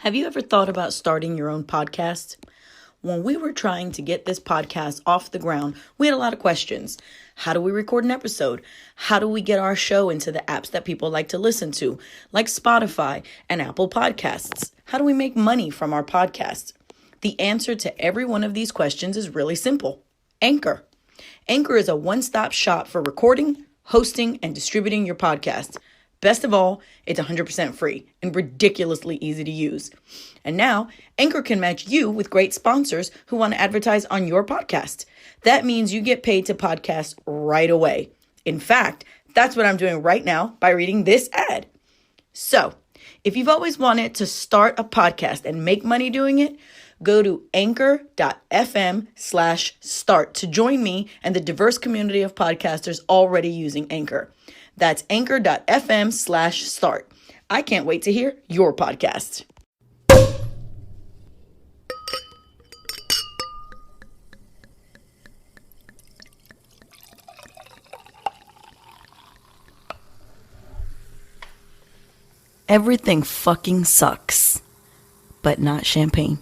Have you ever thought about starting your own podcast? When we were trying to get this podcast off the ground, we had a lot of questions. How do we record an episode? How do we get our show into the apps that people like to listen to, like Spotify and Apple Podcasts? How do we make money from our podcast? The answer to every one of these questions is really simple. Anchor. Anchor is a one-stop shop for recording, hosting, and distributing your podcast. Best of all, it's 100% free and ridiculously easy to use. And now, Anchor can match you with great sponsors who want to advertise on your podcast. That means you get paid to podcast right away. In fact, that's what I'm doing right now by reading this ad. So, if you've always wanted to start a podcast and make money doing it, go to anchor.fm/start to join me and the diverse community of podcasters already using Anchor. That's anchor.fm/start. I can't wait to hear your podcast. Everything fucking sucks, but not champagne.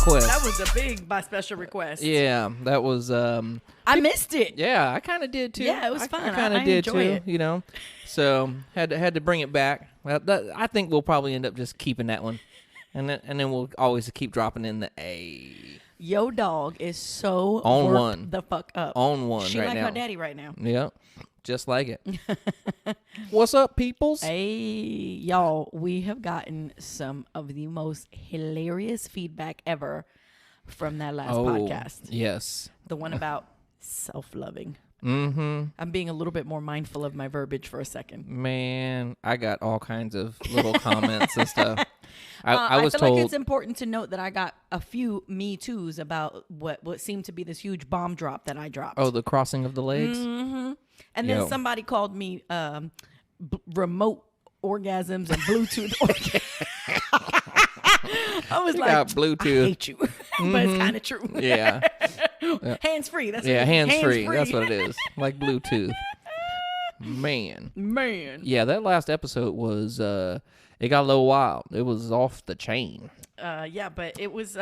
That was a big by special request. Yeah, that was. I missed it. Yeah, I kind of did too. Yeah, it was fun. I kind of did too. It. You know, so had to bring it back. Well, I think we'll probably end up just keeping that one, and then we'll always keep dropping in the A. Yo, dog is so on one the fuck up. On one she right like now. her daddy right now. Yeah, just like it. What's up, peoples? Hey, y'all, we have gotten some of the most hilarious feedback ever from that last podcast. Yes. The one about self-loving. Mm-hmm. I'm being a little bit more mindful of my verbiage for a second. Man, I got all kinds of little comments and stuff. I was feel told like it's important to note that I got a few Me Too's about what seemed to be this huge bomb drop that I dropped. Oh, the crossing of the legs? Mm-hmm. And then somebody called me remote orgasms and Bluetooth orgasms. I was like, Bluetooth. I hate you. But it's kind of true. Yeah. Hands-free. That's hands-free. That's what it is. Like Bluetooth. Man. Yeah, that last episode was, it got a little wild. It was off the chain. Yeah, but it was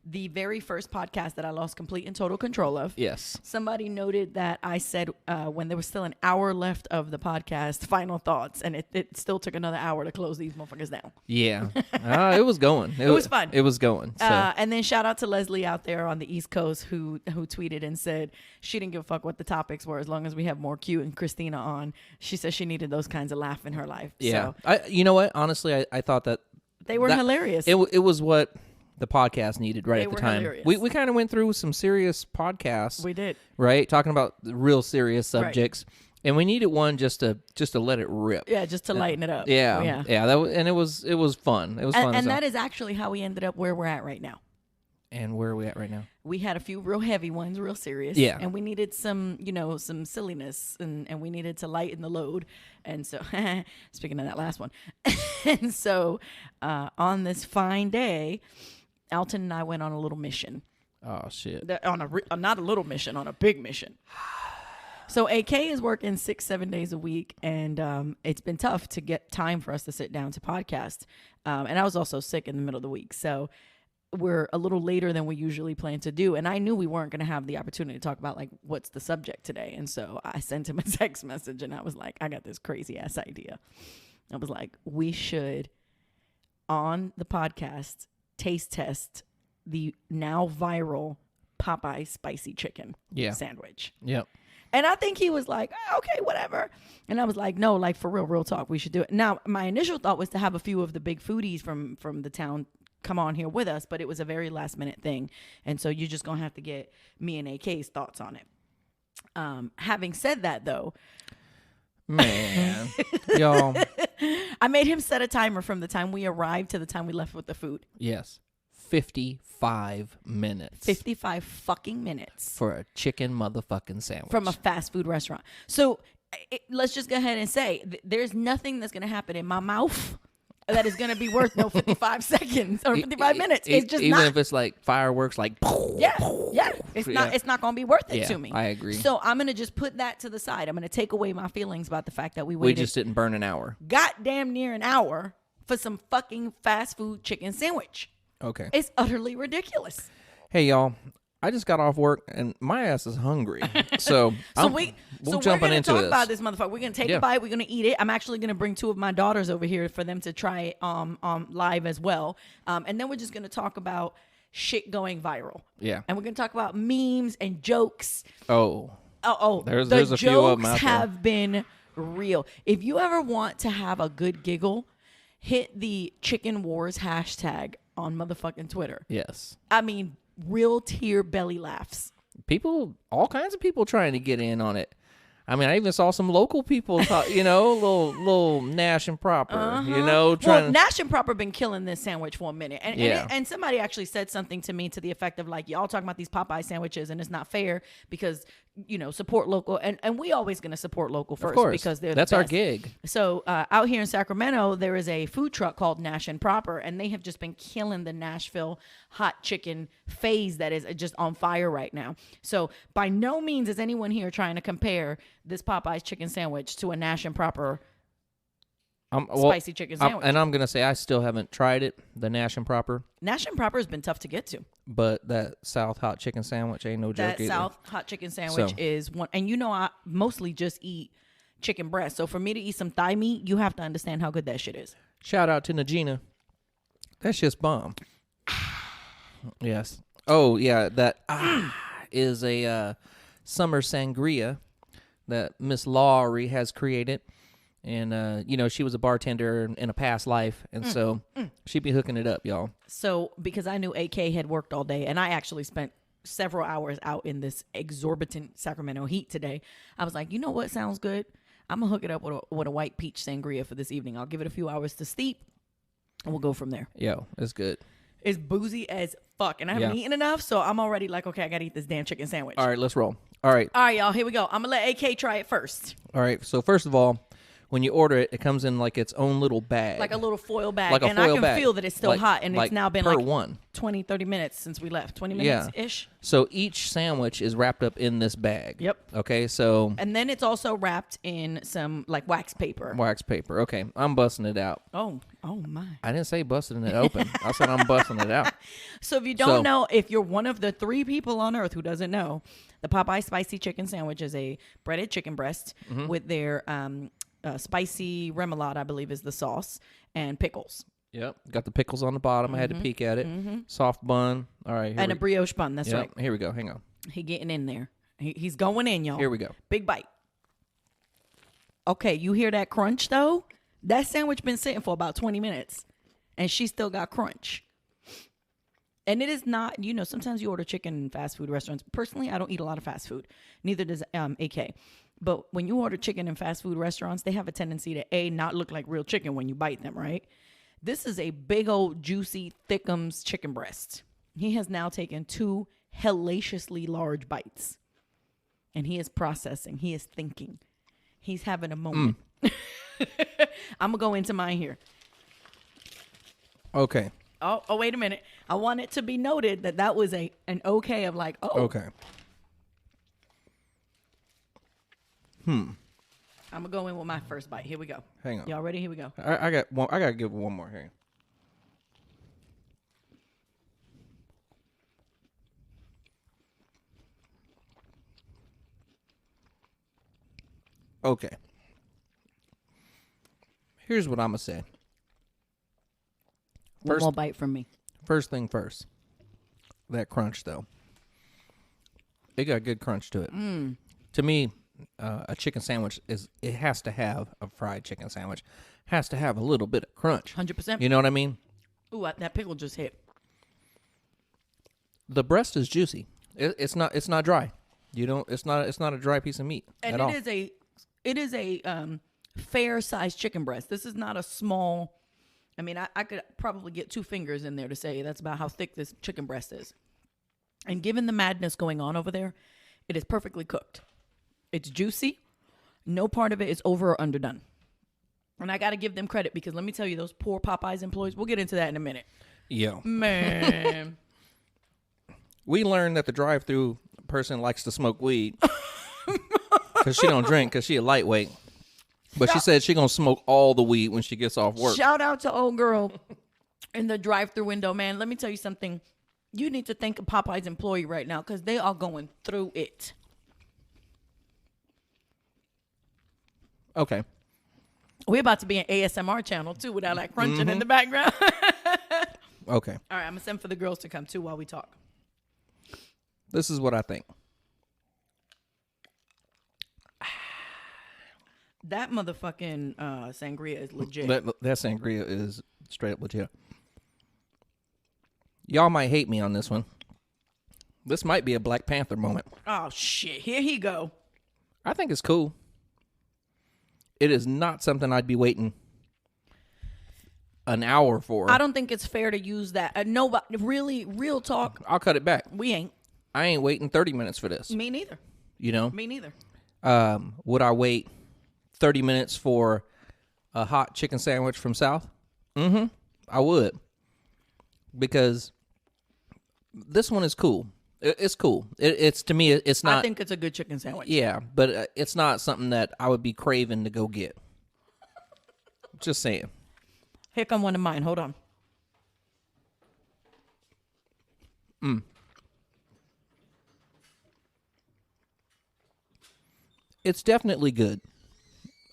the very first podcast that I lost complete and total control of. Yes. Somebody noted that I said when there was still an hour left of the podcast, final thoughts, and it still took another hour to close these motherfuckers down. Yeah. It was going. It was fun. It was going. So. And then shout out to Leslie out there on the East Coast who tweeted and said she didn't give a fuck what the topics were as long as we have more Q and Christina on. She said she needed those kinds of laugh in her life. Yeah. So, you know what? Honestly, I thought that they were hilarious. It was what the podcast needed at the time. Hilarious. We kind of went through some serious podcasts. We did. Right? Talking about real serious subjects. Right. And we needed one just to let it rip. Yeah, just to lighten it up. Yeah. That was, and it was fun. It was fun. And that is actually how we ended up where we're at right now. And where are we at right now? We had a few real heavy ones, real serious. Yeah. And we needed some silliness and we needed to lighten the load. And so, speaking of that last one. And so, on this fine day, Alton and I went on a little mission. Oh, shit. Not a little mission, on a big mission. So AK is working 6-7 days a week, and it's been tough to get time for us to sit down to podcast. And I was also sick in the middle of the week, so we're a little later than we usually plan to do. And I knew we weren't going to have the opportunity to talk about, like, what's the subject today. And so I sent him a text message, and I was like, I got this crazy-ass idea. I was like, we should, on the podcast, taste test the now viral Popeye spicy chicken sandwich. Yep. And I think he was like, okay, whatever. And I was like, no, like for real talk, we should do it. Now, my initial thought was to have a few of the big foodies from the town come on here with us, but it was a very last minute thing. And so you're just going to have to get me and AK's thoughts on it. Having said that, though, man, y'all. I made him set a timer from the time we arrived to the time we left with the food. Yes. 55 minutes. 55 fucking minutes. For a chicken motherfucking sandwich. From a fast food restaurant. So let's just go ahead and say there's nothing that's going to happen in my mouth that is going to be worth no 55 seconds or 55 minutes. It's just even not. If it's like fireworks, like yeah. It's not going to be worth it to me. I agree. So I'm going to just put that to the side. I'm going to take away my feelings about the fact that we waited. We just didn't burn an hour. Goddamn near an hour for some fucking fast food chicken sandwich. Okay. It's utterly ridiculous. Hey, y'all. I just got off work and my ass is hungry. So, we're jumping gonna into talk this. about this motherfucker. We're gonna take a bite. We're gonna eat it. I'm actually gonna bring 2 of my daughters over here for them to try it live as well. And then we're just gonna talk about shit going viral. Yeah. And we're gonna talk about memes and jokes. Oh. There's a few of them out there. Jokes have been real. If you ever want to have a good giggle, hit the Chicken Wars hashtag on motherfucking Twitter. Yes. I mean, real tear belly laughs. People, all kinds of people trying to get in on it. I mean, I even saw some local people talk, little Nash and Proper, Well, Nash and Proper been killing this sandwich for a minute. And somebody actually said something to me to the effect of like, y'all talking about these Popeye sandwiches and it's not fair because, support local. And we always going to support local first because they're that's the our best. gig. So out here in Sacramento, there is a food truck called Nash and Proper, and they have just been killing the Nashville hot chicken phase that is just on fire right now. So by no means is anyone here trying to compare this Popeye's chicken sandwich to a Nash and Proper spicy chicken sandwich. And I'm going to say I still haven't tried it, the Nash and Proper. Nash and Proper has been tough to get to. But that South hot chicken sandwich ain't no joke either. That South hot chicken sandwich is one. And I mostly just eat chicken breast. So for me to eat some thigh meat, you have to understand how good that shit is. Shout out to Najina. That's just bomb. Yes. Oh, yeah. That is a summer sangria that Miss Laurie has created. And, she was a bartender in a past life. And so she'd be hooking it up, y'all. So because I knew AK had worked all day, and I actually spent several hours out in this exorbitant Sacramento heat today, I was like, you know what sounds good? I'm going to hook it up with a white peach sangria for this evening. I'll give it a few hours to steep, and we'll go from there. Yo, it's good. It's boozy as fuck, and I haven't eaten enough, so I'm already like, okay, I got to eat this damn chicken sandwich. All right, let's roll. All right, y'all, here we go. I'm going to let AK try it first. All right, so first of all, when you order it, it comes in like its own little bag. Like a little foil bag. Like a and foil I can bag. feel that it's still hot, and it's now been like one. 20, 30 minutes since we left. 20 minutes-ish. So each sandwich is wrapped up in this bag. Yep. Okay, so... And then it's also wrapped in some, like, wax paper. Wax paper. Okay, I'm busting it out. Oh my. I didn't say busting it open. I said I'm busting it out. So if you don't know, if you're one of the 3 people on earth who doesn't know, the Popeye Spicy Chicken Sandwich is a breaded chicken breast with their... spicy remoulade, I believe, is the sauce, and pickles. Yep. Got the pickles on the bottom. I had to peek at it. Soft bun. All right. And a brioche bun. That's right. Here we go. Hang on. He getting in there. He's going in, y'all. Here we go. Big bite. Okay, you hear that crunch, though? That sandwich been sitting for about 20 minutes, and she still got crunch. And it is not, sometimes you order chicken in fast food restaurants. Personally, I don't eat a lot of fast food. Neither does AK. But when you order chicken in fast food restaurants, they have a tendency to, not look like real chicken when you bite them, right? This is a big old juicy thickums chicken breast. He has now taken 2 hellaciously large bites. And he is processing. He is thinking. He's having a moment. I'm going to go into mine here. Okay. Oh, wait a minute. I want it to be noted that was an okay of like, Okay. I'm gonna go in with my first bite. Here we go. Hang on. Y'all ready? Here we go. I got one. I gotta give it one more here. Okay. Here's what I'm gonna say. One more bite from me. First thing first. That crunch, though. It got good crunch to it. To me, a chicken sandwich it has to have a fried chicken sandwich. Has to have a little bit of crunch. 100%. You know what I mean? Ooh, that pickle just hit. The breast is juicy. It's not dry. You don't. It's not a dry piece of meat And at all. it is a fair sized chicken breast. This is not a small. I mean, I could probably get 2 fingers in there to say that's about how thick this chicken breast is. And given the madness going on over there, it is perfectly cooked. It's juicy. No part of it is over or underdone. And I got to give them credit because let me tell you, those poor Popeyes employees, we'll get into that in a minute. Yeah. Man. We learned that the drive-through person likes to smoke weed because she don't drink because she a lightweight. But she said she going to smoke all the weed when she gets off work. Shout out to old girl in the drive-through window, man. Let me tell you something. You need to thank a Popeye's employee right now because they are going through it. Okay. We're about to be an ASMR channel, too, without that crunching in the background. Okay. All right, I'm going to send for the girls to come, too, while we talk. This is what I think. That motherfucking sangria is legit. That sangria is straight up legit. Y'all might hate me on this one. This might be a Black Panther moment. Oh, shit. Here he go. I think it's cool. It is not something I'd be waiting an hour for. I don't think it's fair to use that. Nobody, really, real talk, I'll cut it back. we ain't. I ain't waiting 30 minutes for this. Me neither. You know? Me neither. Would I wait 30 minutes for a hot chicken sandwich from South? Mm-hmm. I would. Because this one is cool. It's cool. It's to me, it's not. I think it's a good chicken sandwich. Yeah, but it's not something that I would be craving to go get. Just saying. Here come one of mine. Hold on. It's definitely good.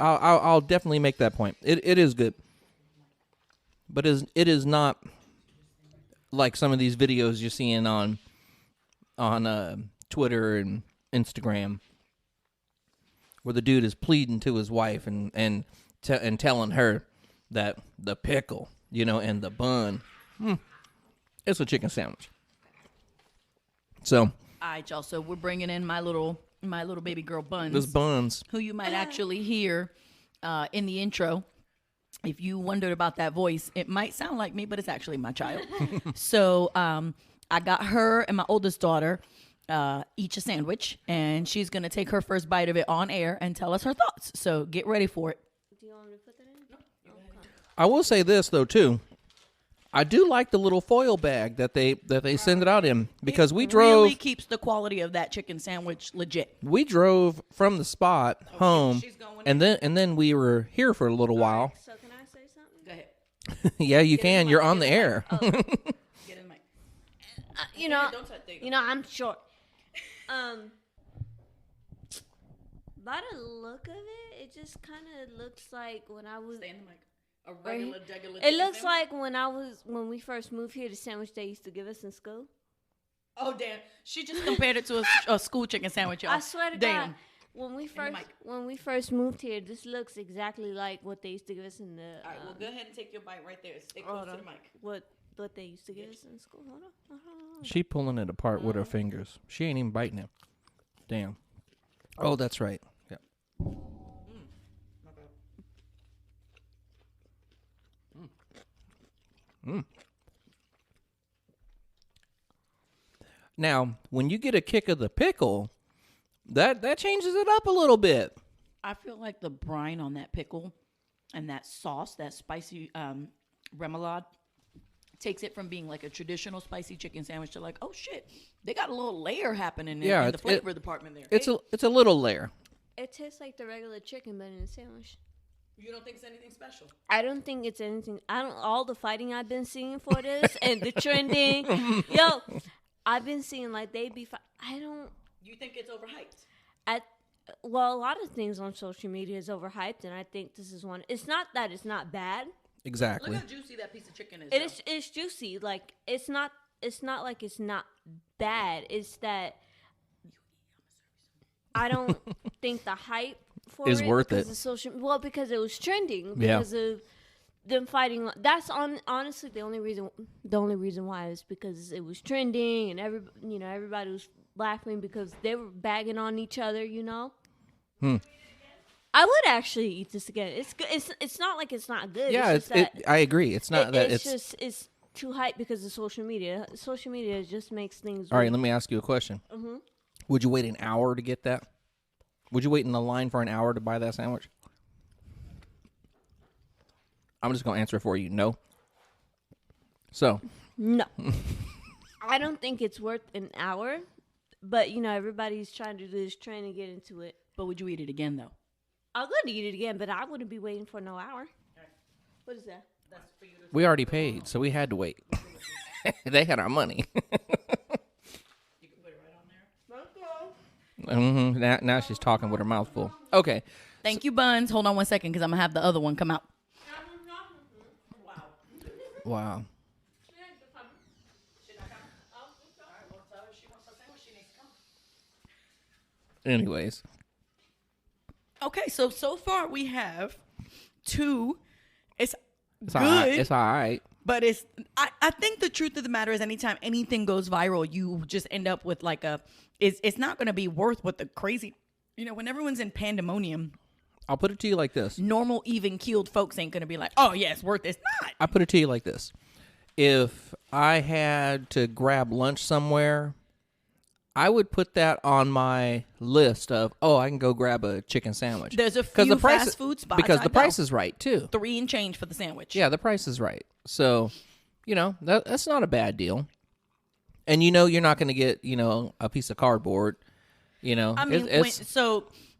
I'll definitely make that point. It is good, but it is not like some of these videos you're seeing on Twitter and Instagram, where the dude is pleading to his wife and telling her that the pickle, and the bun, it's a chicken sandwich. So, All right, y'all. So we're bringing in my little baby girl Buns. this buns. Who you might actually hear in the intro. If you wondered about that voice, it might sound like me, but it's actually my child. So I got her and my oldest daughter each a sandwich, and she's going to take her first bite of it on air and tell us her thoughts. So get ready for it. Do you want me to put that in? No. Okay. I will say this though too. I do like the little foil bag that they send it out in because we drove. Really keeps the quality of that chicken sandwich legit. We drove from the spot home, she's going and then we were here for a little while. So can I say something? Go ahead. Yeah, you can. You're on the air. Get in the mic. You know, Don't touch the- I'm short. By the look of it, it just kind of looks like when I was. Stay in the mic. A regular, degular It chicken looks sandwich? like when we first moved here, the sandwich they used to give us in school. Oh, damn. She just compared it to a school chicken sandwich, y'all. I swear to damn. God, when we mic. first moved here, this looks exactly like what they used to give us in the. All right, well, go ahead and take your bite right there. Stay close to the mic. What they used to give us in school. Hold on. She pulling it apart with her fingers. She ain't even biting it. Damn. Oh, that's right. Yeah. Now, when you get a kick of the pickle, that changes it up a little bit. I feel like the brine on that pickle and that sauce, that spicy remoulade, takes it from being like a traditional spicy chicken sandwich to like, oh shit, they got a little layer happening in the flavor department there. It's a little layer. It tastes like the regular chicken, but in a sandwich. You don't think it's anything special? I don't think it's anything. All the fighting I've been seeing for this and the trending. Yo, I've been seeing like they be. You think it's overhyped? Well, a lot of things on social media is overhyped, and I think this is one. It's not that it's not bad. Exactly. Look how juicy that piece of chicken is. It's juicy. Like it's not like it's not bad. It's that I don't think the hype for is it worth because it. Because it was trending Yeah. because of them fighting. That's honestly the only reason why is because it was trending and everybody was laughing because they were bagging on each other, you know. Hmm. I would actually eat this again. It's good. It's not like it's not good. Yeah, it's just I agree. It's not that it's just it's too hype because of social media. Social media just makes things. All right, let me ask you a question. Mm-hmm. Would you wait an hour to get that? Would you wait in the line for an hour to buy that sandwich? I'm just going to answer it for you. No. So. No. I don't think it's worth an hour, but, you know, everybody's trying to do this trend and get into it. But would you eat it again, though? I'll go to eat it again, but I wouldn't be waiting for no hour. What is that? We already paid, so we had to wait. They had our money. You can put it right on there. Now she's talking with her mouth full. Okay. Thank you, Buns. Hold on one second, because I'm going to have the other one come out. Wow. Anyways. Okay, so far we have 2. It's good. It's all right. But I think the truth of the matter is anytime anything goes viral, you just end up with like it's not going to be worth what the crazy, you know, when everyone's in pandemonium. I'll put it to you like this. Normal, even-keeled folks ain't going to be like, oh, yeah, it's worth it. It's not. I put it to you like this. If I had to grab lunch somewhere, I would put that on my list of, I can go grab a chicken sandwich. There's a few fast food spots. Because the price is right, too. 3 and change for the sandwich. Yeah, the price is right. So, you know, that's not a bad deal. And you know you're not going to get, you know, a piece of cardboard, you know. I mean,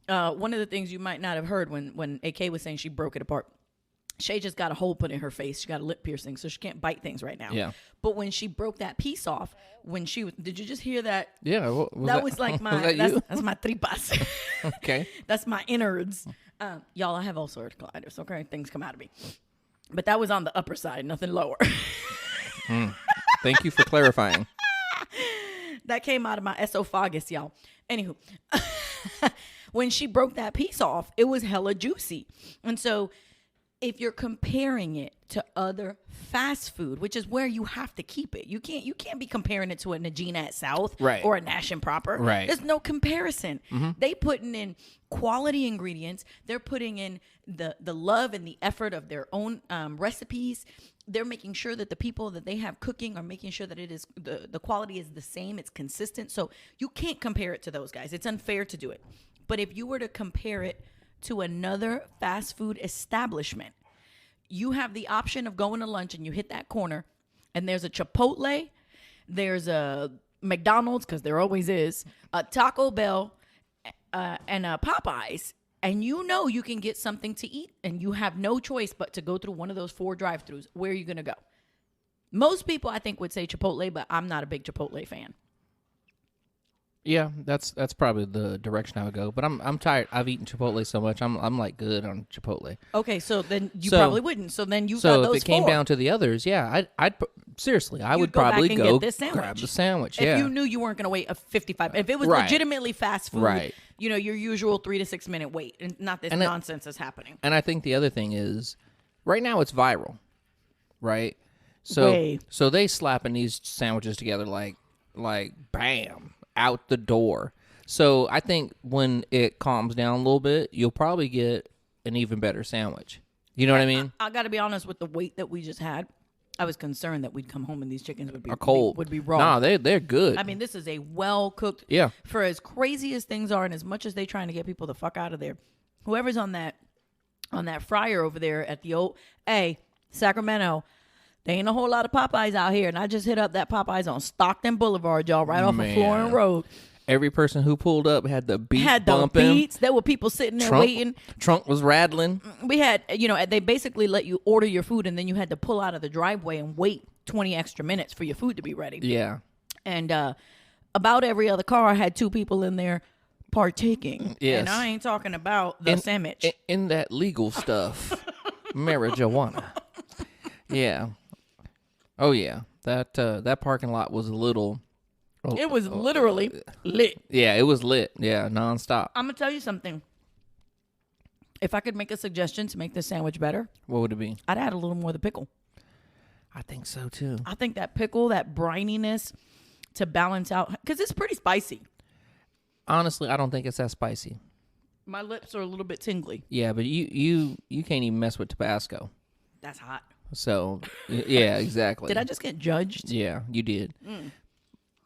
one of the things you might not have heard when AK was saying she broke it apart, Shay just got a hole put in her face. She got a lip piercing, so she can't bite things right now. Yeah. But when she broke that piece off, did you just hear that? Yeah. That was like that's my tripas. Okay. That's my innards. Y'all, I have ulcerative colitis. Okay, things come out of me. But that was on the upper side, nothing lower. Thank you for clarifying. That came out of my esophagus, y'all. Anywho, when she broke that piece off, it was hella juicy. And so if you're comparing it to other fast food, which is where you have to keep it, you can't be comparing it to a Nagina at South or a Nash and Proper. Right. There's no comparison. Mm-hmm. They putting in quality ingredients. They're putting in the love and the effort of their own recipes. They're making sure that the people that they have cooking are making sure that it is the quality is the same. It's consistent. So you can't compare it to those guys. It's unfair to do it. But if you were to compare it to another fast food establishment, you have the option of going to lunch and you hit that corner and there's a Chipotle, there's a McDonald's, because there always is, a Taco Bell, and a Popeyes. And you know you can get something to eat and you have no choice but to go through one of those 4 drive-thrus. Where are you going to go? Most people, I think, would say Chipotle, but I'm not a big Chipotle fan. Yeah, that's probably the direction I would go. But I'm tired. I've eaten Chipotle so much. I'm like good on Chipotle. Okay, so then you probably wouldn't. So then you got those 4. So if it came down to the others, yeah, I'd seriously, I would probably go get this sandwich. grab the sandwich. If yeah. you knew you weren't going to wait a 55, if it was legitimately fast food, right. You know, your usual 3 to 6 minute wait, and not this nonsense is happening. And I think the other thing is, right now it's viral, right? So they slapping these sandwiches together like bam, out the door. So I think when it calms down a little bit, you'll probably get an even better sandwich. You know what I mean? I got to be honest, with the wait that we just had, I was concerned that we'd come home and these chickens would be cold. Would be raw. Nah, they're good. I mean, this is a well cooked. Yeah. For as crazy as things are, and as much as they trying to get people the fuck out of there, whoever's on that fryer over there at the old Sacramento. There ain't a whole lot of Popeyes out here, and I just hit up that Popeyes on Stockton Boulevard, y'all, right off of Florin Road. Every person who pulled up had the beat bumping. The beats. There were people sitting there waiting. Trunk was rattling. We had, they basically let you order your food, and then you had to pull out of the driveway and wait 20 extra minutes for your food to be ready. Yeah. And about every other car had 2 people in there partaking. Yes. And I ain't talking about the sandwich. In that legal stuff. Marijuana. Yeah. Oh, yeah. That parking lot was a little... it was literally lit. Yeah, it was lit. Yeah, nonstop. I'm going to tell you something. If I could make a suggestion to make this sandwich better... What would it be? I'd add a little more of the pickle. I think so, too. I think that pickle, that brininess, to balance out, because it's pretty spicy. Honestly, I don't think it's that spicy. My lips are a little bit tingly. Yeah, but you can't even mess with Tabasco. That's hot. So, yeah, exactly. Did I just get judged? Yeah, you did.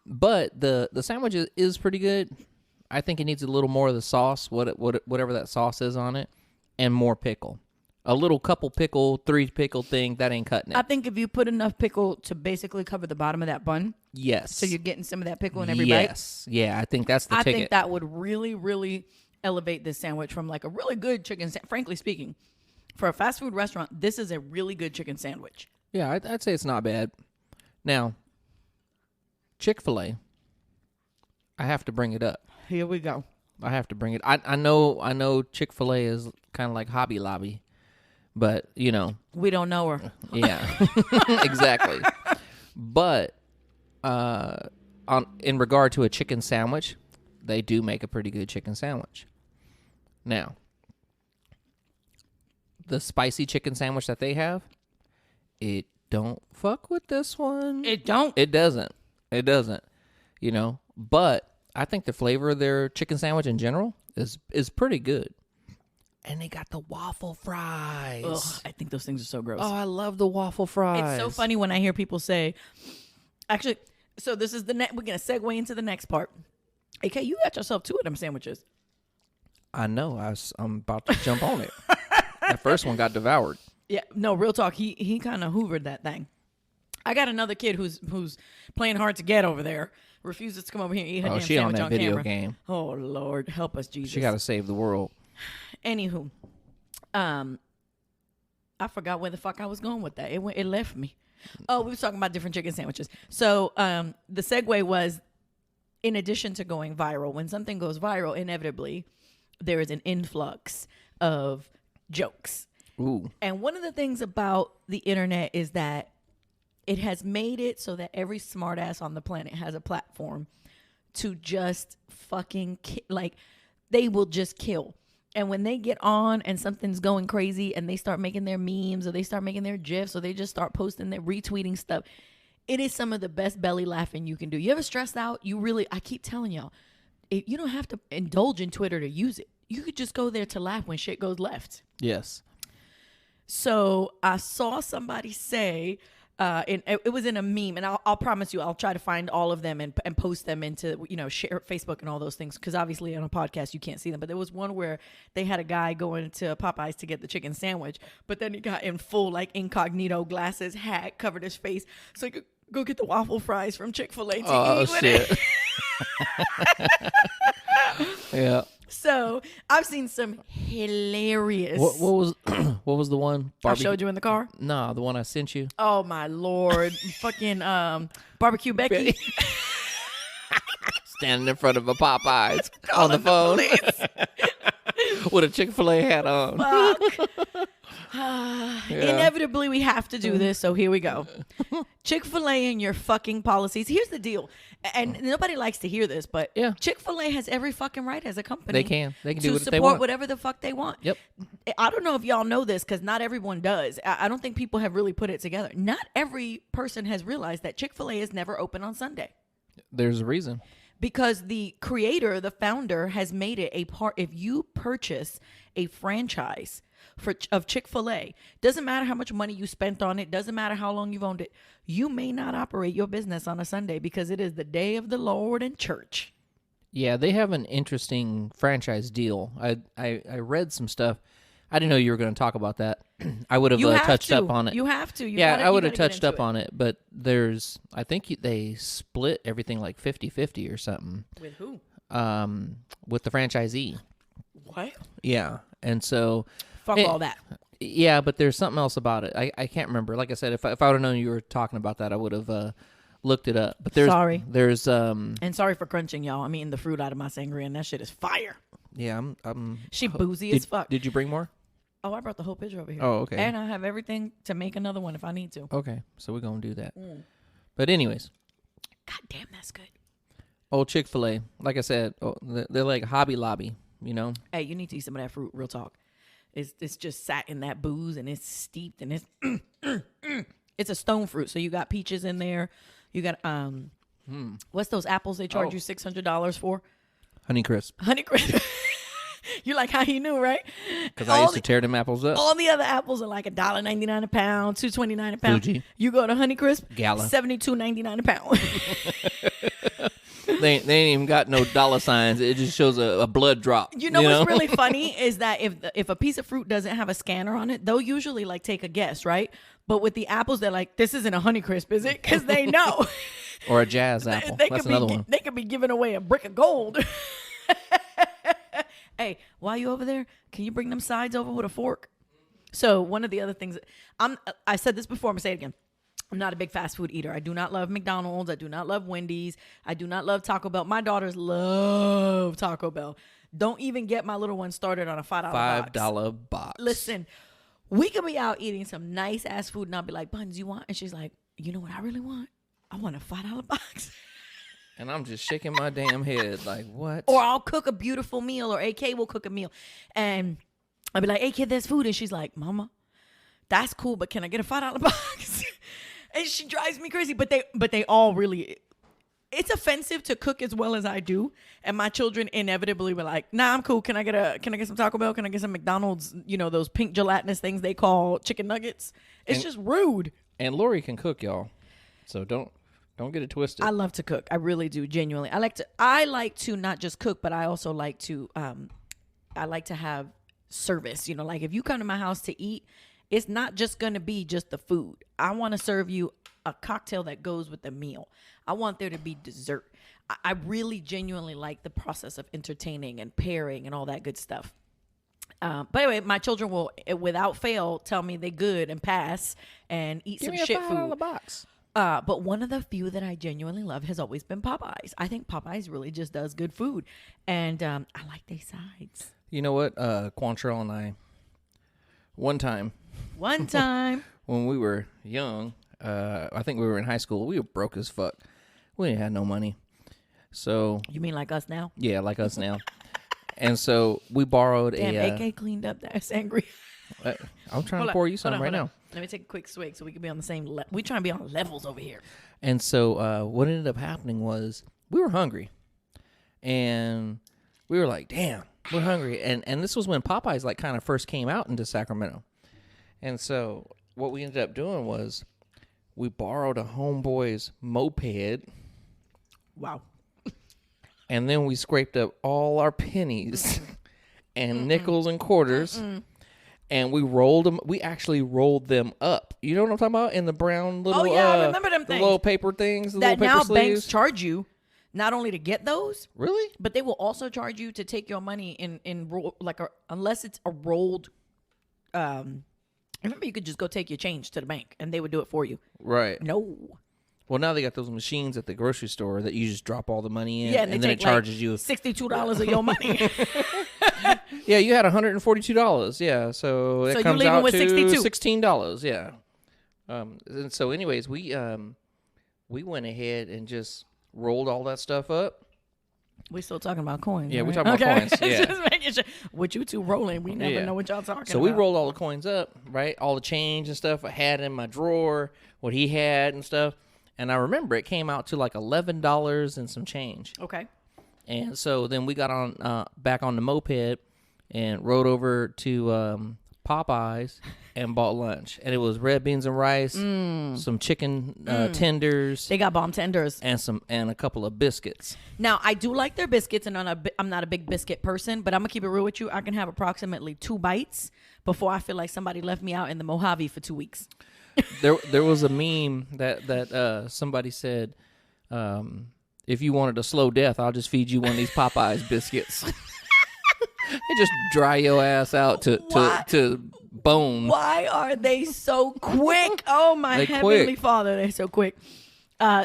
But the sandwich is pretty good. I think it needs a little more of the sauce, whatever that sauce is on it, and more pickle. A little couple pickle, 3 pickle thing, that ain't cutting it. I think if you put enough pickle to basically cover the bottom of that bun. Yes. So you're getting some of that pickle in every bite. Yes. Yeah, I think that's the ticket. I think that would really, really elevate this sandwich from like a really good chicken. Frankly speaking, for a fast food restaurant, this is a really good chicken sandwich. Yeah, I'd say it's not bad. Now, Chick-fil-A, I have to bring it up. Here we go. I have to bring it. I know Chick-fil-A is kind of like Hobby Lobby, but you know, we don't know her. Yeah, exactly. But in regard to a chicken sandwich, they do make a pretty good chicken sandwich. Now, the spicy chicken sandwich that they have, it don't fuck with this one. It don't. It doesn't. It doesn't. You know, but I think the flavor of their chicken sandwich in general is pretty good. And they got the waffle fries. Ugh, I think those things are so gross. Oh, I love the waffle fries. It's so funny when I hear people say, actually, so this is we're going to segue into the next part. AK, you got yourself 2 of them sandwiches. I know. I'm about to jump on it. That first one got devoured. Yeah, no, real talk. He kind of hoovered that thing. I got another kid who's playing hard to get over there. Refuses to come over here and eat her damn she sandwich on that video camera. game. Oh Lord, help us, Jesus. She got to save the world. Anywho, I forgot where the fuck I was going with that. It left me. Oh, we were talking about different chicken sandwiches. So the segue was, in addition to going viral, when something goes viral, inevitably there is an influx of jokes. Ooh. And one of the things about the internet is that it has made it so that every smartass on the planet has a platform to just fucking they will just kill. And when they get on and something's going crazy and they start making their memes or they start making their GIFs or they just start posting their retweeting stuff, it is some of the best belly laughing you can do. You ever stressed out? I keep telling y'all, you don't have to indulge in Twitter to use it. You could just go there to laugh when shit goes left. Yes. So I saw somebody say, it was in a meme, and I'll promise you I'll try to find all of them and post them into, share Facebook and all those things, because obviously on a podcast you can't see them. But there was one where they had a guy going to Popeyes to get the chicken sandwich, but then he got in full incognito glasses, hat, covered his face, so he could go get the waffle fries from Chick-fil-A to eat with it. Yeah. So I've seen some hilarious. What was the one? I showed you in the car? No, the one I sent you. Oh my Lord. Fucking barbecue Becky. Standing in front of a Popeyes on the phone with a Chick-fil-A hat on. Fuck. Inevitably we have to do this, so here we go. Chick-fil-A and your fucking policies. Here's the deal, and nobody likes to hear this, but yeah, Chick-fil-A has every fucking right as a company. They can do what support they want. whatever the fuck they want. Yep. I don't know if y'all know this, because not everyone does. I don't think people have really put it together. Not every person has realized that Chick-fil-A is never open on Sunday. There's a reason. Because the creator, the founder, has made it a part. If you purchase a franchise of Chick-fil-A, doesn't matter how much money you spent on it, doesn't matter how long you've owned it, you may not operate your business on a Sunday because it is the day of the Lord and church. Yeah, they have an interesting franchise deal. I read some stuff. I didn't know you were going to talk about that. I would have touched up on it. You have to. I would have touched up on it, but I think they split everything like 50-50 or something. With who? With the franchisee. What? Yeah, and so... Fuck all that. Yeah, but there's something else about it. I can't remember. Like I said, if I would have known you were talking about that, I would have looked it up. But there's and sorry for crunching, y'all. I'm eating the fruit out of my sangria, and that shit is fire. Yeah, I'm she boozy as fuck. Did you bring more? Oh, I brought the whole picture over here. Oh, okay. And I have everything to make another one if I need to. Okay, so we're gonna do that. But anyways, God damn, that's good. Old Chick-fil-A, like I said, they're like Hobby Lobby, you know. Hey, you need to eat some of that fruit. Real talk. It's just sat in that booze and it's steeped and it's it's a stone fruit. So you got peaches in there. You got What's those apples they charge you $600 for? Honeycrisp. Honeycrisp. You're like, how you knew, right? Because I used to tear them apples up. All the other apples are like $1.99 a pound, $2.29 a pound. Fuji. You go to Honeycrisp, Gala. $72.99 a pound. They ain't even got no dollar signs. It just shows a blood drop. You know what's really funny is that if a piece of fruit doesn't have a scanner on it, they'll usually like take a guess, right? But with the apples, they're like, this isn't a Honeycrisp, is it? Because they know. Or a jazz apple. That's another one. They could be giving away a brick of gold. Hey, while you over there, can you bring them sides over with a fork? So one of the other things, I said this before, I'm going to say it again. I'm not a big fast food eater. I do not love McDonald's. I do not love Wendy's. I do not love Taco Bell. My daughters love Taco Bell. Don't even get my little one started on a $5 box. $5 box. Listen, we could be out eating some nice ass food and I'll be like, Buns, you want? And she's like, you know what I really want? I want a $5 box. And I'm just shaking my damn head like, what? Or I'll cook a beautiful meal, or AK will cook a meal. And I'll be like, hey, kid, there's food. And she's like, Mama, that's cool, but can I get a $5 box? And she drives me crazy. But they all really, it's offensive to cook as well as I do. And my children inevitably were like, nah, I'm cool. Can I get some Taco Bell? Can I get some McDonald's, those pink gelatinous things they call chicken nuggets? It's just rude. And Lori can cook, y'all. So don't get it twisted. I love to cook. I really do, genuinely. I like to not just cook, but I also like to have service. Like if you come to my house to eat, it's not just going to be just the food. I want to serve you a cocktail that goes with the meal. I want there to be dessert. I really genuinely like the process of entertaining and pairing and all that good stuff. But anyway, my children will, without fail, tell me they good and pass and eat some shit food. Give me a $5 box. But one of the few that I genuinely love has always been Popeyes. I think Popeyes really just does good food. And I like their sides. You know what? Quantrell and I, one time when we were young, I think we were in high school, we were broke as fuck. We didn't have no money. So you mean like us now? Yeah, like us now. And so we borrowed AK cleaned up that sangria. I'm trying to pour you some right now. Let me take a quick swig so we can be on the same level. We're trying to be on levels over here. And so what ended up happening was we were hungry. And we were like, damn, we're hungry. And this was when Popeyes like kind of first came out into Sacramento. And so what we ended up doing was we borrowed a homeboy's moped. Wow. And then we scraped up all our pennies and nickels and quarters. And we rolled them. We actually rolled them up. You know what I'm talking about? In the brown little, I remember them things. Little paper things. The that little paper now sleeves. Banks charge you not only to get those, really, but they will also charge you to take your money unless it's a rolled. Remember, you could just go take your change to the bank and they would do it for you. Right. No. Well, now they got those machines at the grocery store that you just drop all the money in, and then it charges you $62 of your money. Yeah, you had $142. Yeah, so it comes out with to $62. Yeah. And so, anyways, we went ahead and just rolled all that stuff up. We still talking about coins. Yeah, right? we're talking about coins. Yeah. Just making sure. With you two rolling, we never know what y'all talking about. So we rolled all the coins up, right? All the change and stuff I had in my drawer, what he had and stuff. And I remember it came out to like $11 and some change. Okay. And so then we got on back on the moped and rode over to Popeyes and bought lunch. And it was red beans and rice, some chicken tenders. They got bomb tenders. And a couple of biscuits. Now, I do like their biscuits, and I'm not a big biscuit person, but I'm going to keep it real with you. I can have approximately 2 bites before I feel like somebody left me out in the Mojave for 2 weeks. There was a meme that somebody said, if you wanted a slow death, I'll just feed you one of these Popeyes biscuits. It just dry your ass out to bone. Why are they so quick? Oh, my heavenly Father, they're so quick.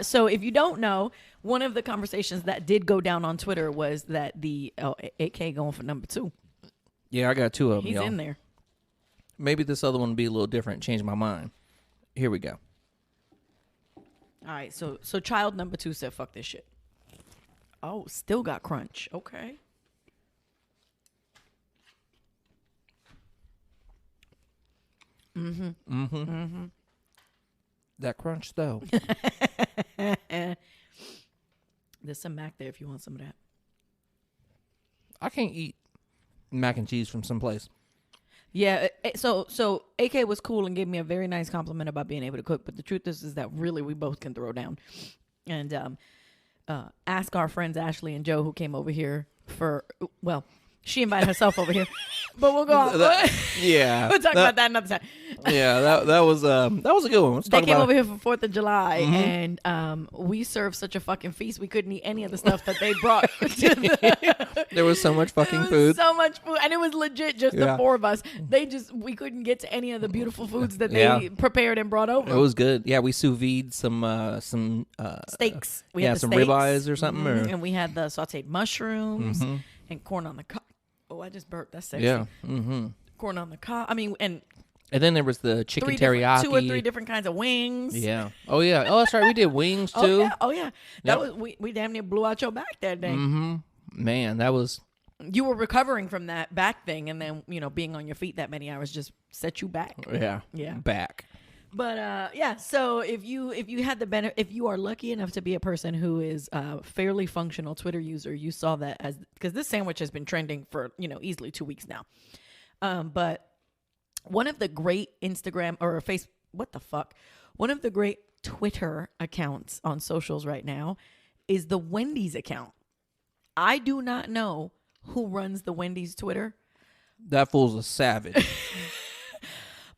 So if you don't know, one of the conversations that did go down on Twitter was that the AK going for number 2. Yeah, I got 2 of them, He's y'all. in there. Maybe this other one will be a little different. Change my mind. Here we go. All right, so child number 2 said, fuck this shit. Oh, still got crunch. Okay. That crunch, though. There's some mac there if you want some of that. I can't eat mac and cheese from someplace. Yeah, so AK was cool and gave me a very nice compliment about being able to cook, but the truth is that really we both can throw down. And ask our friends Ashley and Joe who came over here she invited herself over here, but we'll go on. Yeah, we'll talk about that another time. Yeah, that was a good one. They came over here for 4th of July, and we served such a fucking feast. We couldn't eat any of the stuff that they brought. There was so much fucking food. So much food, and it was legit just the 4 of us. We couldn't get to any of the beautiful foods that they prepared and brought over. It was good. Yeah, we sous vide some steaks. We had some ribeyes or something, and we had the sautéed mushrooms and corn on the cob. Oh, I just burped. That's sexy. Yeah. Corn on the cob. I mean, and then there was the chicken teriyaki. 2 or 3 different kinds of wings. Yeah. Oh yeah. Oh, that's right. We did wings too. Oh yeah. That was we damn near blew out your back that day. Man, that was. You were recovering from that back thing, and then being on your feet that many hours just set you back. Yeah. Back. But so if you had the benefit, if you are lucky enough to be a person who is a fairly functional Twitter user, you saw that because this sandwich has been trending for easily 2 weeks now. But one of the great Instagram or one of the great Twitter accounts on socials right now is the Wendy's account. I do not know who runs the Wendy's Twitter. That fool's a savage.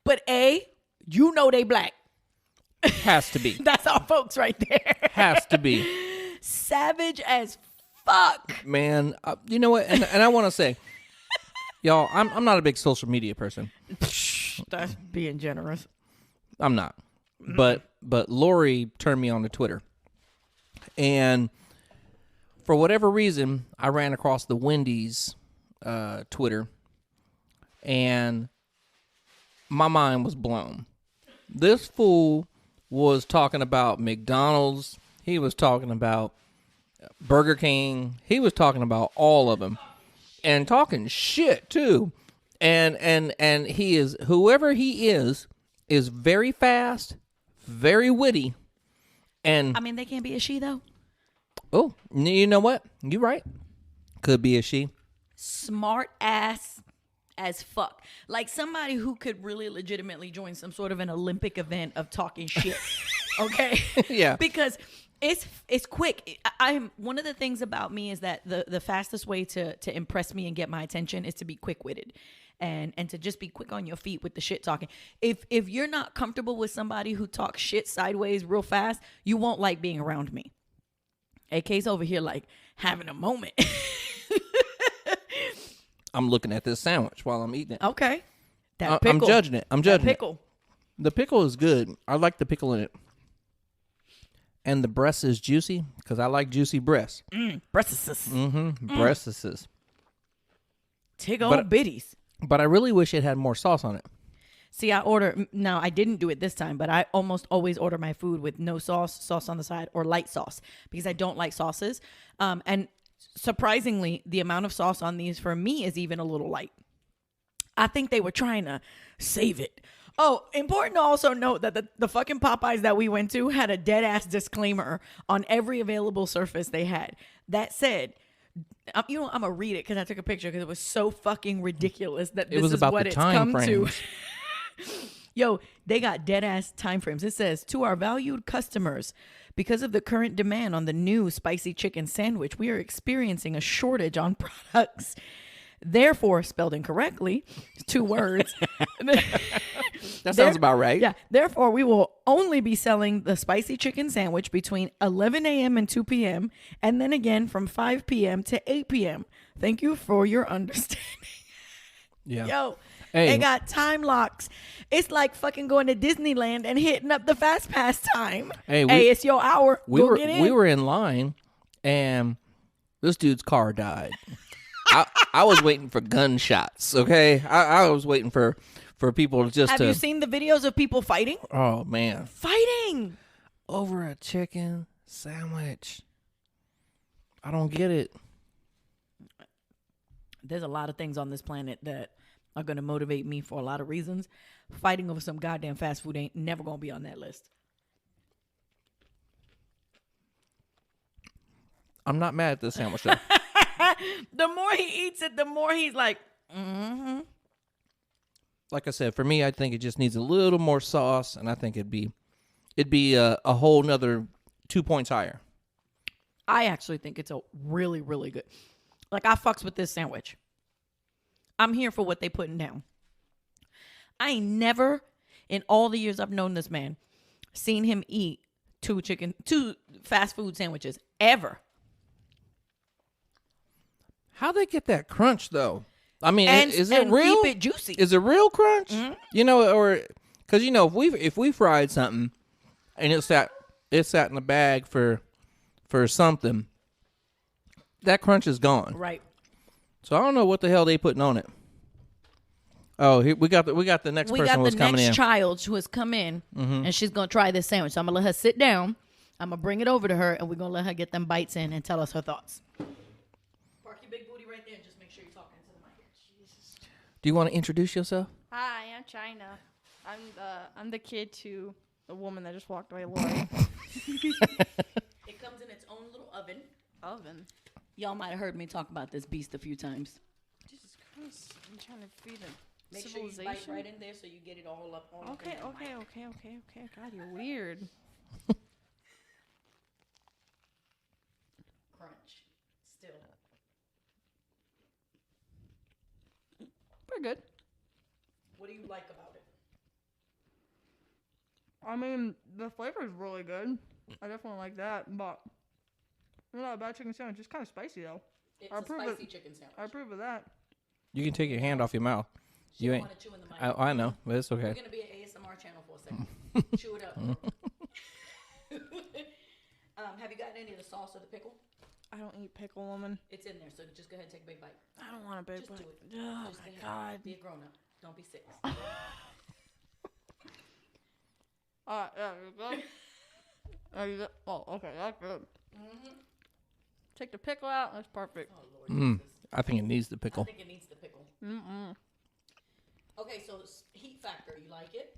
But they black. Has to be. That's our folks right there. Has to be. Savage as fuck. Man, you know what? And I want to say, y'all, I'm not a big social media person. That's being generous. I'm not. But Lori turned me on to Twitter. And for whatever reason, I ran across the Wendy's Twitter. And my mind was blown. This fool was talking about McDonald's. He was talking about Burger King. He was talking about all of them. And talking shit, too. And he is, whoever he is very fast, very witty. And I mean, they can't be a she, though. Oh, you know what? You're right. Could be a she. Smart ass as fuck. Like somebody who could really legitimately join some sort of an Olympic event of talking shit. Okay? Yeah. Because it's quick. I'm one of the things about me is that the fastest way to impress me and get my attention is to be quick-witted. And to just be quick on your feet with the shit talking. If you're not comfortable with somebody who talks shit sideways real fast, you won't like being around me. AK's over here like having a moment. I'm looking at this sandwich while I'm eating it. Okay. That pickle. I'm judging it. Pickle. The pickle is good. I like the pickle in it. And the breast is juicy because I like juicy breasts. Breasts. Breasts. Tig old bitties. But I really wish it had more sauce on it. See, now I didn't do it this time, but I almost always order my food with no sauce on the side, or light sauce, because I don't like sauces. And surprisingly, the amount of sauce on these for me is even a little light. I think they were trying to save it. Oh, important to also note that the fucking Popeyes that we went to had a dead ass disclaimer on every available surface they had. That said, I'm gonna read it because I took a picture because it was so fucking ridiculous that this is what it's come to. Yo, they got dead ass time frames. It says, to our valued customers, because of the current demand on the new spicy chicken sandwich, we are experiencing a shortage on products. Therefore, spelled incorrectly, 2 words. That sounds about right. Yeah. Therefore, we will only be selling the spicy chicken sandwich between 11 a.m. and 2 p.m. and then again from 5 p.m. to 8 p.m. Thank you for your understanding. Yeah. Yo. Hey. They got time locks. It's like fucking going to Disneyland and hitting up the fast pass time. Hey, it's your hour. Go get in. We were in line, and this dude's car died. I was waiting for gunshots. Okay, I was waiting for people just. Have you seen the videos of people fighting? Oh man, fighting over a chicken sandwich. I don't get it. There's a lot of things on this planet that are going to motivate me for a lot of reasons. Fighting over some goddamn fast food ain't never going to be on that list. I'm not mad at this sandwich though. The more he eats it, the more he's like, Like I said, for me, I think it just needs a little more sauce, and I think it'd be a whole nother 2 points higher. I actually think it's a really, really good. Like, I fucks with this sandwich. I'm here for what they putting down. I ain't never, in all the years I've known this man, seen him eat two fast food sandwiches ever. How they get that crunch though? I mean, is it and real? Keep it juicy. Is it real crunch? Mm-hmm. You know, or because you know, if we fried something and it sat in the bag for something, that crunch is gone. Right. So I don't know what the hell they putting on it. Oh, we got the next person who's coming in. We got the next child who has come in, and she's gonna try this sandwich. So I'm gonna let her sit down. I'm gonna bring it over to her, and we're gonna let her get them bites in and tell us her thoughts. Park your big booty right there, and just make sure you're talking to the mic. Jesus. Do you want to introduce yourself? Hi, I'm China. I'm the kid to the woman that just walked away, Lori. It comes in its own little oven. Y'all might have heard me talk about this beast a few times. Jesus Christ! I'm trying to feed it. Make sure you bite right in there so you get it all up. Okay. God, you're weird. Crunch. Still. Pretty good. What do you like about it? I mean, the flavor is really good. I definitely like that, but it's not a bad chicken sandwich. It's kind of spicy though. It's a spicy chicken sandwich. I approve of that. You can take your hand off your mouth. You ain't want to chew in the mic. I know, but it's okay. We're gonna be an ASMR channel for a second. Chew it up. Have you gotten any of the sauce or the pickle? I don't eat pickle, woman. It's in there, so just go ahead and take a big bite. I don't want a big Just bite. do it. Oh Just my go ahead. God. Be a grown up. Don't be sick. Yeah, you go. There you go. Oh, okay, that's good. Take the pickle out. That's perfect. Oh, Lord Jesus. I think it needs the I pickle. think it needs the pickle. Okay, so heat factor, you like it?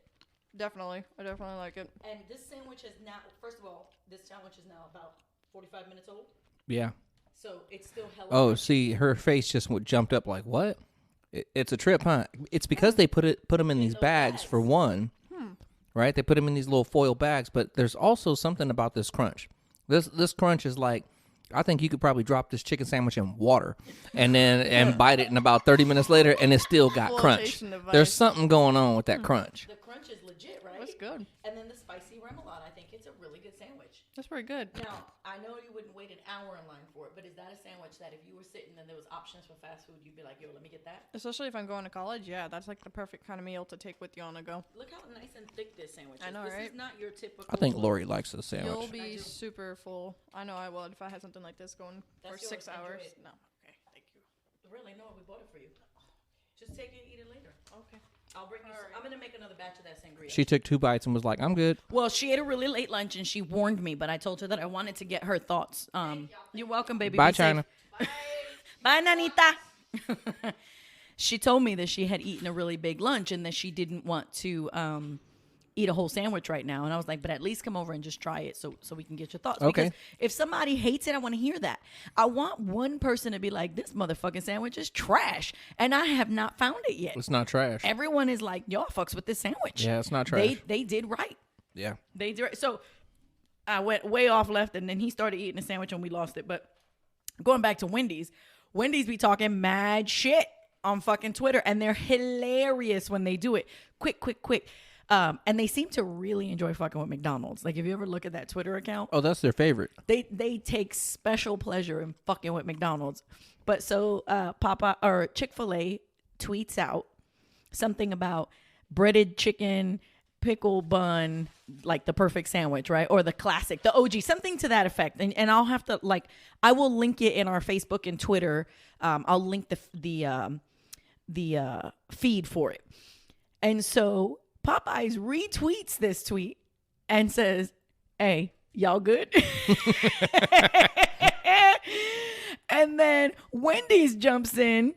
Definitely. I definitely like it. And this sandwich is now, first of all, this sandwich is now about 45 minutes old. Yeah. So it's still hella. Oh, see, her face just jumped up like, what? It's a trip, huh? It's because they put them in these bags for one, right? They put them in these little foil bags, but there's also something about this crunch. This crunch is like, I think you could probably drop this chicken sandwich in water and bite it, and about 30 minutes later, and it still got crunch. There's something going on with that crunch. The crunch is legit, right? That's good. And then the spicy remoulade, I think it's a really good sandwich. That's pretty good. Now, I know you wouldn't wait an hour in line for it, but is that a sandwich that if you were sitting and there was options for fast food, you'd be like, yo, let me get that? Especially if I'm going to college, yeah, that's like the perfect kind of meal to take with you on the go. Look how nice and thick this sandwich is. I know, this right? is not your typical. I think Lori likes this You'll sandwich. be super full. I know I would if I had something like this going That's for 6 yours. Enjoy hours. it. No, okay, thank you. Really? No, we bought it for you. Just take it and eat it later. Okay. I'll bring you. I'm gonna make another batch of that sangria. She took 2 bites and was like, I'm good. Well, she ate a really late lunch and she warned me, but I told her that I wanted to get her thoughts. You're welcome, baby. Bye, Be safe. China. Bye, Nanita. She told me that she had eaten a really big lunch and that she didn't want to eat a whole sandwich right now. And I was like, but at least come over and just try it so we can get your thoughts. Okay. Because if somebody hates it, I want to hear that. I want one person to be like, this motherfucking sandwich is trash. And I have not found it yet. It's not trash. Everyone is like, y'all fucks with this sandwich. Yeah, it's not trash. They did right. Yeah. They did right. So I went way off left and then he started eating a sandwich and we lost it. But going back to Wendy's be talking mad shit on fucking Twitter and they're hilarious when they do it. Quick. And they seem to really enjoy fucking with McDonald's. Like, if you ever look at that Twitter account, Oh, that's their favorite. they take special pleasure in fucking with McDonald's. But so Popeye or Chick-fil-A tweets out something about breaded chicken, pickle bun, like the perfect sandwich, right? Or the classic, the OG, something to that effect. And I'll have to I will link it in our Facebook and Twitter. I'll link the feed for it. And so Popeyes retweets this tweet and says, hey, y'all good? And then Wendy's jumps in.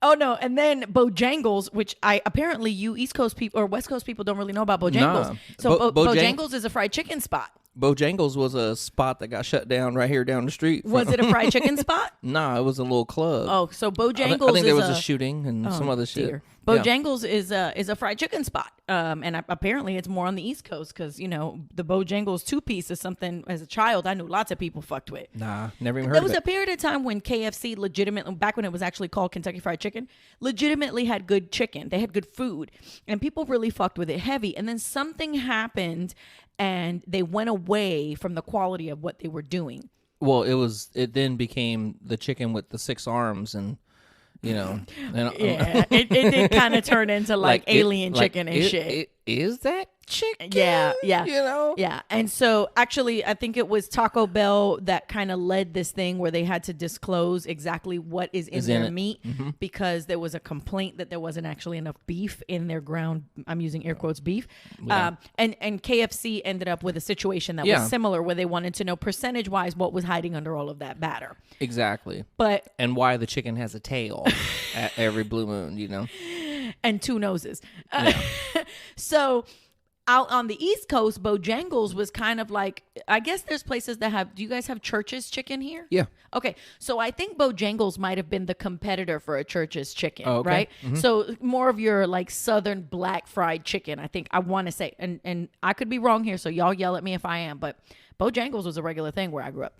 Oh, no. And then Bojangles, which apparently you East Coast people or West Coast people don't really know about Bojangles. Nah. So Bojangles is a fried chicken spot. Bojangles was a spot that got shut down right here down the street. Was it a fried chicken spot? Nah, it was a little club. Oh, so Bojangles I think there is was a shooting and some other shit. dear. Yeah. Bojangles is a fried chicken spot, and apparently it's more on the East Coast because the Bojangles 2-piece is something. As a child, I knew lots of people fucked with. Nah, never even heard There of was it. a period of time when KFC legitimately, back when it was actually called Kentucky Fried Chicken, legitimately had good chicken. They had good food, and people really fucked with it heavy. And then something happened, and they went away from the quality of what they were doing. Well, it then became the chicken with the 6 arms and. And, Yeah, it did kind of turn into like alien chicken and shit. Is that chicken? Yeah. Yeah. And so actually, I think it was Taco Bell that kind of led this thing where they had to disclose exactly what is in their meat because there was a complaint that there wasn't actually enough beef in their ground. I'm using air quotes beef. Yeah. And KFC ended up with a situation that was similar where they wanted to know percentage wise what was hiding under all of that batter. Exactly. But and why the chicken has a tail at every blue moon, and 2 noses. So out on the East Coast, Bojangles was kind of like, I guess there's places that have, do you guys have Church's chicken here? Yeah. Okay. So I think Bojangles might have been the competitor for a Church's chicken, Oh, okay. right? So more of your like Southern black fried chicken, I think I want to say, and I could be wrong here. So y'all yell at me if I am, but Bojangles was a regular thing where I grew up.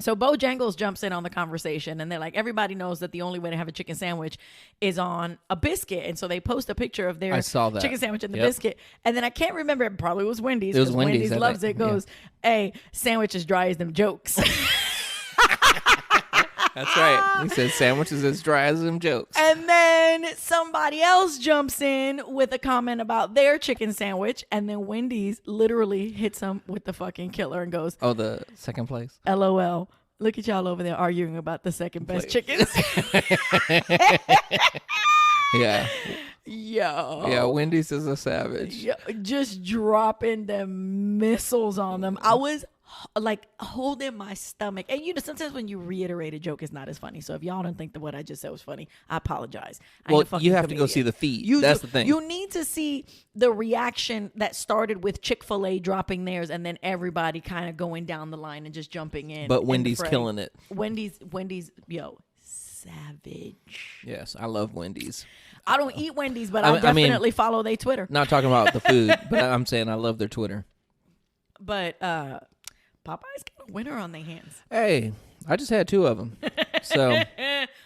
So Bojangles jumps in on the conversation and they're like, everybody knows that the only way to have a chicken sandwich is on a biscuit. And so they post a picture of their I saw that. chicken sandwich and the biscuit. And then I can't remember, it probably was Wendy's. It was 'cause Wendy's, I loves think. it. Goes, hey, sandwich as dry as them jokes. That's right. He said sandwiches as dry as them jokes. And then somebody else jumps in with a comment about their chicken sandwich. And then Wendy's literally hits them with the fucking killer and goes, Oh, the second place? LOL. Look at y'all over there arguing about the second best chickens. Yeah. Yo. Yeah, Wendy's is a savage. Yo, just dropping the missiles on them. I was like holding my stomach. And sometimes when you reiterate a joke, it's not as funny. So if y'all don't think that what I just said was funny, I apologize. Well, you have to go see the feed. That's the thing. You need to see the reaction that started with Chick-fil-A dropping theirs and then everybody kind of going down the line and just jumping in. But Wendy's killing it. Wendy's, yo, savage. Yes, I love Wendy's. I don't eat Wendy's, but I definitely follow their Twitter. Not talking about the food, but I'm saying I love their Twitter. But Popeye's got a winner on their hands. Hey, I just had 2 of them. So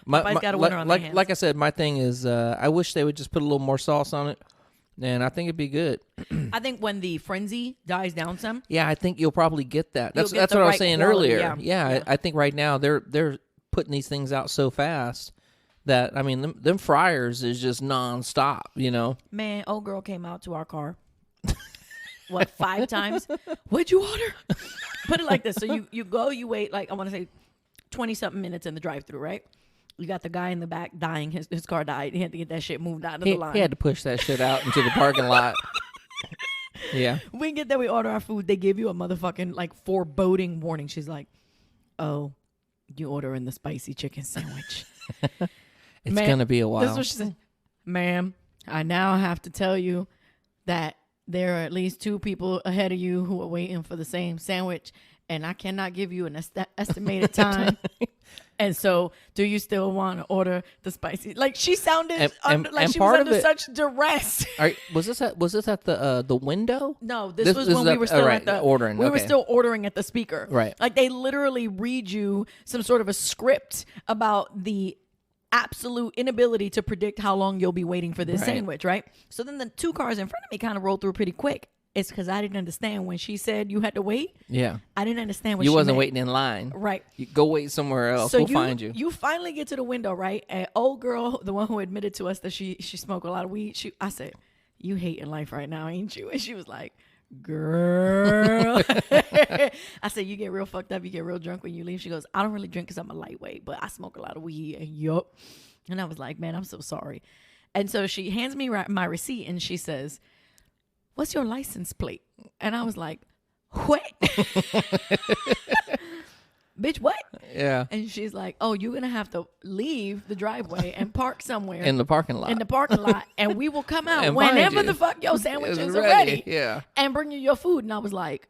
Popeye's got a winner on their hands. Like I said, my thing is I wish they would just put a little more sauce on it, and I think it'd be good. I think when the frenzy dies down some. Yeah, I think you'll probably get that. That's You'll get what the I was right saying quality, earlier. yeah. I think right now they're putting these things out so fast that I mean them fryers is just nonstop. Man, old girl came out to our car. What, 5 times? What'd you order? Put it like this. So you go, you wait, like I want to say 20-something minutes in the drive-thru, right? You got the guy in the back dying. His car died. He had to get that shit moved out of the line. He had to push that shit out into the parking lot. Yeah. We get there, we order our food. They give you a motherfucking like foreboding warning. She's like, oh, you ordering the spicy chicken sandwich. It's going to be a while. This is what she said. Ma'am, I now have to tell you that there are at least 2 people ahead of you who are waiting for the same sandwich, and I cannot give you an estimated time. And so, do you still want to order the spicy? Like she sounded like she was under such duress. Was this at the window? No, this was when we were still at the ordering. We were still ordering at the speaker. Right. Like they literally read you some sort of a script about the absolute inability to predict how long you'll be waiting for this sandwich, right? So then the 2 cars in front of me kind of rolled through pretty quick. It's because I didn't understand when she said you had to wait. Yeah. I didn't understand what you she wasn't meant. waiting in line. Right. You go wait somewhere else. So we'll find you. You finally get to the window, right? And old girl, the one who admitted to us that she smoked a lot of weed, I said, you hating life right now, ain't you? And she was like, girl. I said, you get real fucked up, you get real drunk when you leave. She goes, I don't really drink because I'm a lightweight, but I smoke a lot of weed. And yup. And I was like, man, I'm so sorry. And so she hands me my receipt and she says, what's your license plate? And I was like, what? Bitch, what? Yeah. And she's like, oh, you're going to have to leave the driveway and park somewhere. In the parking lot. In the parking lot. And we will come out And whenever find you. the fuck your sandwiches It's are ready. Yeah. And bring you your food. And I was like,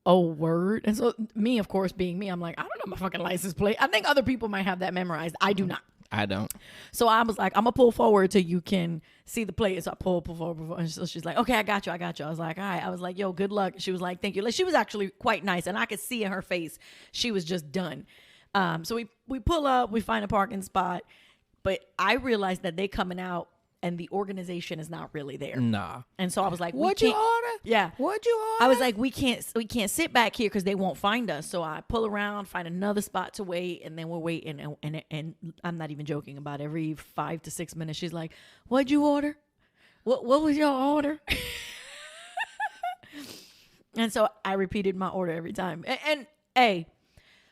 oh, word. And so me, of course, being me, I'm like, I don't know my fucking license plate. I think other people might have that memorized. I do not. I don't. So I was like, I'm going to pull forward till you can see the plate. So I pull forward. And so she's like, okay, I got you. I was like, all right. I was like, yo, good luck. She was like, thank you. Like, she was actually quite nice. And I could see in her face, she was just done. So we pull up, we find a parking spot. But I realized that they coming out and the organization is not really there. Nah. And so I was like, What'd you order? Yeah. What'd you order? I was like, we can't sit back here because they won't find us. So I pull around, find another spot to wait, and then we're waiting. And I'm not even joking. About every 5 to 6 minutes, she's like, "What'd you order? What was your order?" And so I repeated my order every time. And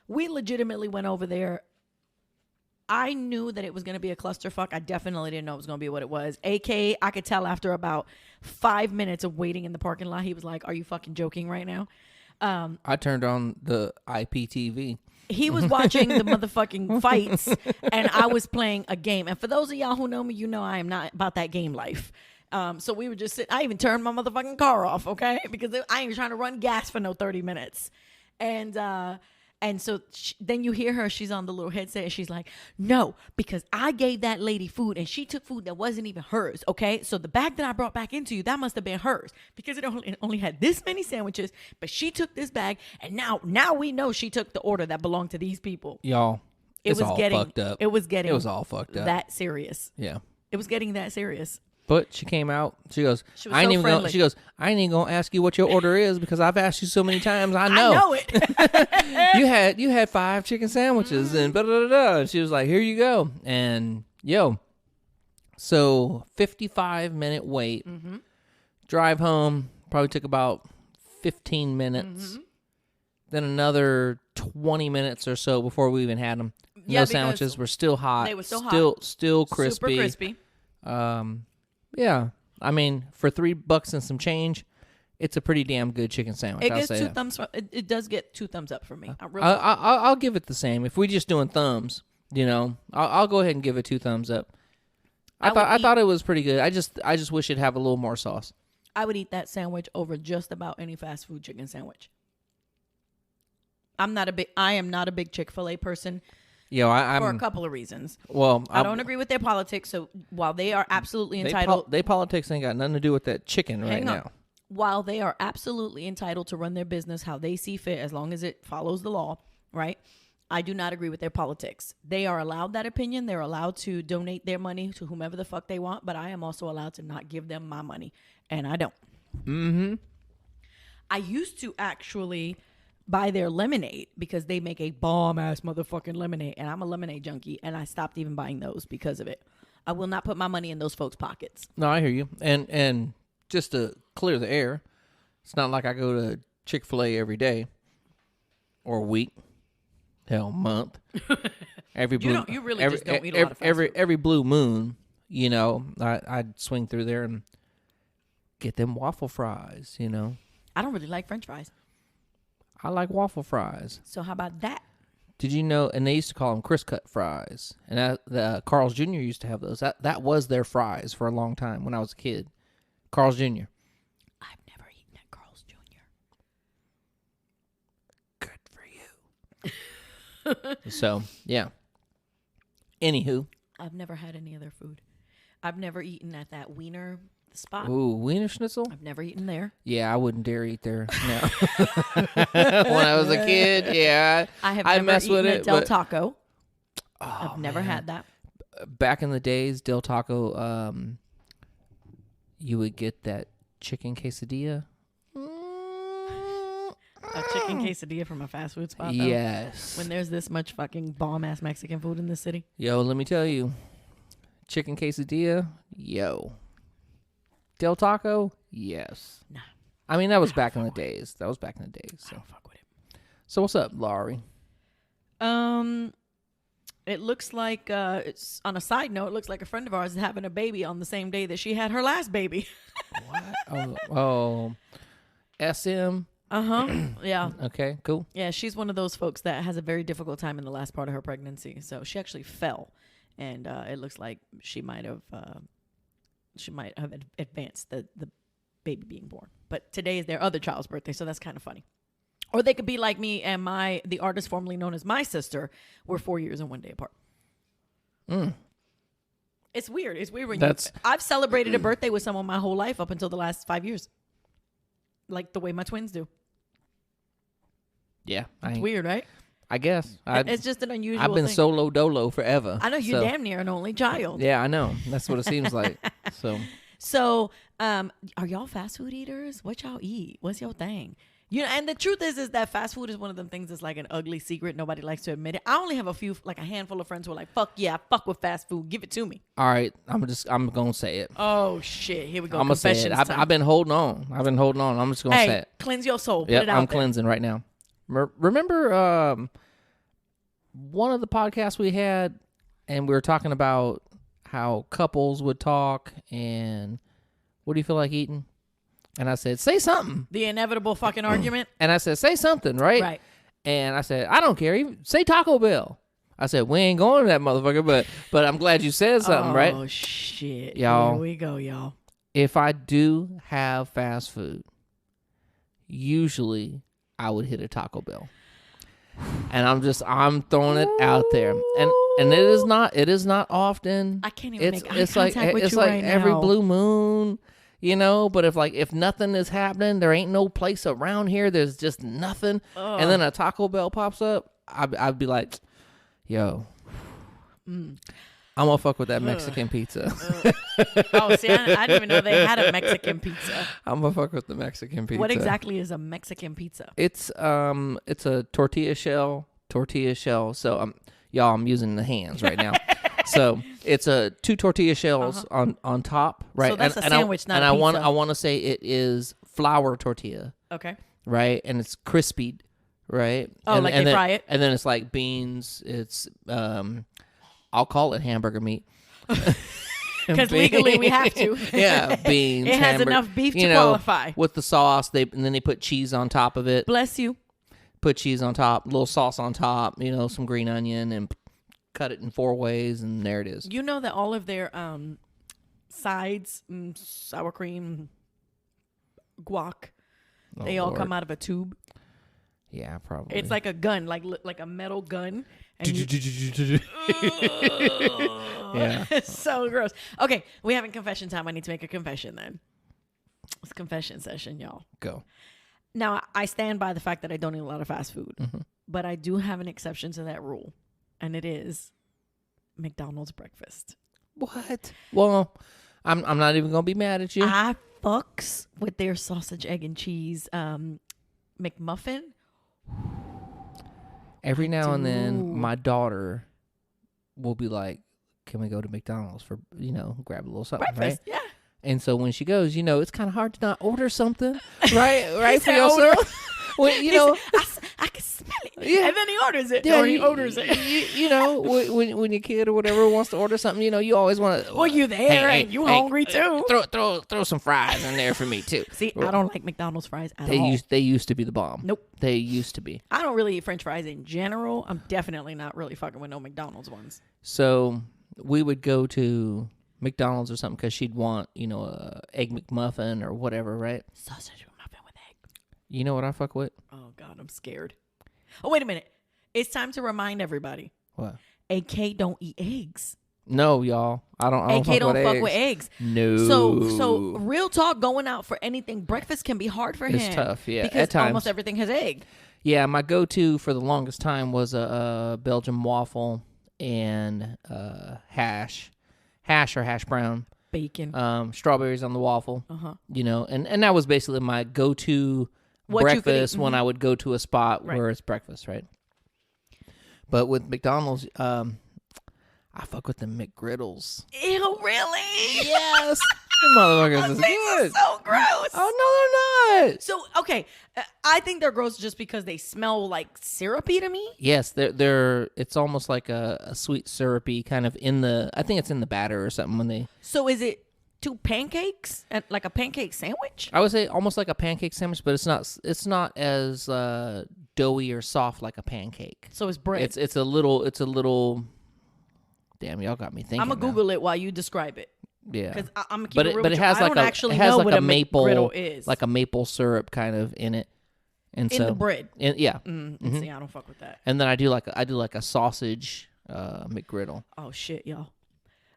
we legitimately went over there. I knew that it was going to be a clusterfuck. I definitely didn't know it was going to be what it was. AK, I could tell after about 5 minutes of waiting in the parking lot, he was like, are you fucking joking right now? I turned on the IPTV. He was watching the motherfucking fights, and I was playing a game. And for those of y'all who know me, you know I am not about that game life. So we were just sitting. I even turned my motherfucking car off, okay? Because I ain't trying to run gas for no 30 minutes. And so then you hear her, she's on the little headset, and she's like, no, because I gave that lady food, and she took food that wasn't even hers, okay? So the bag that I brought back into you, that must have been hers, because it only had this many sandwiches, but she took this bag, and now we know she took the order that belonged to these people. Y'all, it's all fucked up. It was all fucked up. That serious. Yeah. It was getting that serious. But she came out. She goes, She was so friendly. She goes, I ain't even gonna ask you what your order is because I've asked you so many times. I know. I know it. you had 5 chicken sandwiches and blah, blah, blah, blah. And she was like, here you go. And so 55-minute wait. Mm-hmm. Drive home probably took about 15 minutes. Mm-hmm. Then another 20 minutes or so before we even had them. Yeah, Those sandwiches were still hot. They were still hot. Still crispy. Super crispy. Yeah, I mean, for $3 and some change, it's a pretty damn good chicken sandwich. It gets I'll say 2 that. thumbs. It does get 2 thumbs up for me. I'll give it the same. If we're just doing thumbs, I'll go ahead and give it 2 thumbs up. I thought it was pretty good. I just wish it'd have a little more sauce. I would eat that sandwich over just about any fast food chicken sandwich. I am not a big Chick-fil-A person. I'm for a couple of reasons. Well, I don't agree with their politics. So while they are absolutely entitled, they politics ain't got nothing to do with that chicken right now. While they are absolutely entitled to run their business how they see fit, as long as it follows the law, right? I do not agree with their politics. They are allowed that opinion. They're allowed to donate their money to whomever the fuck they want. But I am also allowed to not give them my money, and I don't. Mm-hmm. I used to actually buy their lemonade because they make a bomb-ass motherfucking lemonade, and I'm a lemonade junkie, and I stopped even buying those because of it. I will not put my money in those folks' pockets. No, I hear you. And just to clear the air, it's not like I go to Chick-fil-A every day or week, hell, month. Every blue, you really just don't eat a lot of fast food. Every blue moon, I'd swing through there and get them waffle fries, I don't really like French fries. I like waffle fries. So how about that? Did you know? And they used to call them crisp cut fries. And Carl's Jr. used to have those. That was their fries for a long time when I was a kid. Carl's Jr. I've never eaten at Carl's Jr. Good for you. So yeah. Anywho, I've never had any of their food. I've never eaten at that Wiener spot. Ooh, Wiener Schnitzel? I've never eaten there. Yeah, I wouldn't dare eat there. No. When I was a kid, yeah. I'd mess never with eaten it, at Del but- Taco. Oh, I've never man. had that. Back in the days, Del Taco, you would get that chicken quesadilla. A chicken quesadilla from a fast food spot, though. Yes. When there's this much fucking bomb-ass Mexican food in the city. Yo, let me tell you. Chicken quesadilla, yo. Del Taco, yes. Nah. I mean, that was back in the days. I I So don't fuck with it. So what's up, Laurie? It looks like, it's on a side note, it looks like a friend of ours is having a baby on the same day that she had her last baby. What? Oh, SM? Uh-huh. Yeah. Okay, cool. Yeah, she's one of those folks that has a very difficult time in the last part of her pregnancy. So she actually fell, and it looks like she might have advanced the baby being born. But today is their other child's birthday, so that's kind of funny. Or they could be like me and the artist formerly known as my sister. We're 4 years and 1 day apart. It's weird. It's weird when I've celebrated a birthday with someone my whole life up until the last 5 years. Like the way my twins do. Yeah. It's weird, right? I guess. It's just an unusual I've been thing. solo dolo forever. I know you're damn near an only child. Yeah, I know. That's what it seems like. So, are y'all fast food eaters? What y'all eat? What's your thing? You know, and the truth is that fast food is one of them things that's like an ugly secret. Nobody likes to admit it. I only have a handful of friends who are like, "Fuck yeah, I fuck with fast food. Give it to me." All right, I'm gonna say it. Oh shit, here we go. I'm gonna say it. I've been holding on. I'm just gonna say it. Cleanse your soul. Yep, Put it out I'm there. cleansing right now. Remember one of the podcasts we had, and we were talking about how couples would talk and what do you feel like eating? And I said, say something. The inevitable fucking argument. And I said, say something, right? Right. And I said, I don't care. Even say Taco Bell. I said, we ain't going to that motherfucker, but I'm glad you said something, right? Oh shit. Y'all. Here we go, y'all. If I do have fast food, usually I would hit a Taco Bell. And I'm throwing it out there. And it is not often. I can't even make eye it's like contact with it's you like right every now. blue moon, you know, but if nothing is happening, there ain't no place around here, there's just nothing. And then a Taco Bell pops up, I'd be like, yo, I'm gonna fuck with that Mexican pizza. Oh, see, I didn't even know they had a Mexican pizza. I'm gonna fuck with the Mexican pizza. What exactly is a Mexican pizza? It's a tortilla shell. So y'all, I'm using the hands right now. So it's two tortilla shells on top, right? So that's a sandwich, not a and pizza. I want to say it is flour tortilla, Okay. right? And it's crispy, right? Oh, and, like and they then, fry it? And then it's like beans. It's I'll call it hamburger meat. Because legally we have to. Yeah, beans. It has enough beef to you know, qualify. with the sauce. And then they put cheese on top of it. Bless you. Put cheese on top, a little sauce on top, you know, some green onion, and cut it in 4 ways, and there it is. You know that all of their sides, sour cream, guac, they all Lord. come out of a tube. Yeah, probably. It's like a gun, like a metal gun. And yeah. It's so gross. Okay, we having confession time. I need to make a confession then. It's confession session, y'all. Go. Now, I stand by the fact that I don't eat a lot of fast food, but I do have an exception to that rule, and it is McDonald's breakfast. What? Well, I'm not even gonna be mad at you. I fucks with their sausage, egg, and cheese McMuffin. Every now and do. then, my daughter will be like, "Can we go to McDonald's for grab a little something?" Breakfast, right? yeah. And so when she goes, it's kind of hard to not order something, right? Right for said yourself. When, I can smell it. Yeah. And then he orders it. Yeah, Or he orders it. When your kid or whatever wants to order something, you always want to. Well, you there and you hungry too. Throw some fries in there for me too. See, I don't like McDonald's fries at all. They used to be the bomb. Nope. They used to be. I don't really eat French fries in general. I'm definitely not really fucking with no McDonald's ones. So we would go to McDonald's or something because she'd want a egg McMuffin or whatever, right? Sausage muffin with egg. You know what I fuck with? Oh God, I'm scared. Oh, wait a minute. It's time to remind everybody. What? AK don't eat eggs. No, y'all. I don't AK fuck don't with fuck eggs. with eggs. No. So real talk, going out for anything, breakfast can be hard for him. It's tough, yeah, Because at times. almost everything has egg. Yeah, my go-to for the longest time was a Belgian waffle and hash or hash brown, Bacon. strawberries on the waffle. Uh-huh. And that was basically my go-to What you could eat, breakfast when I would go to a spot Right. where it's breakfast, right? But with McDonald's, I fuck with the McGriddles. Ew, really? Yes, the motherfuckers is good. So gross. Oh no, they're not. So, okay, I think they're gross just because they smell like syrupy to me. Yes, they're. It's almost like a sweet syrupy kind of I think it's in the batter or something when they. So is it 2 pancakes and like a pancake sandwich? I would say almost like a pancake sandwich, but it's not. It's not as doughy or soft like a pancake. So it's bread. It's a little. Damn, y'all got me thinking. I'm gonna now. Google it while you describe it. Yeah, Because I'm gonna keep but it real but with it you. has I like don't a actually it has know like what a maple McGriddle is. like a maple syrup kind of in it, And In so the bread. yeah. See, I don't fuck with that. And then I do like a sausage McGriddle. Oh shit, y'all.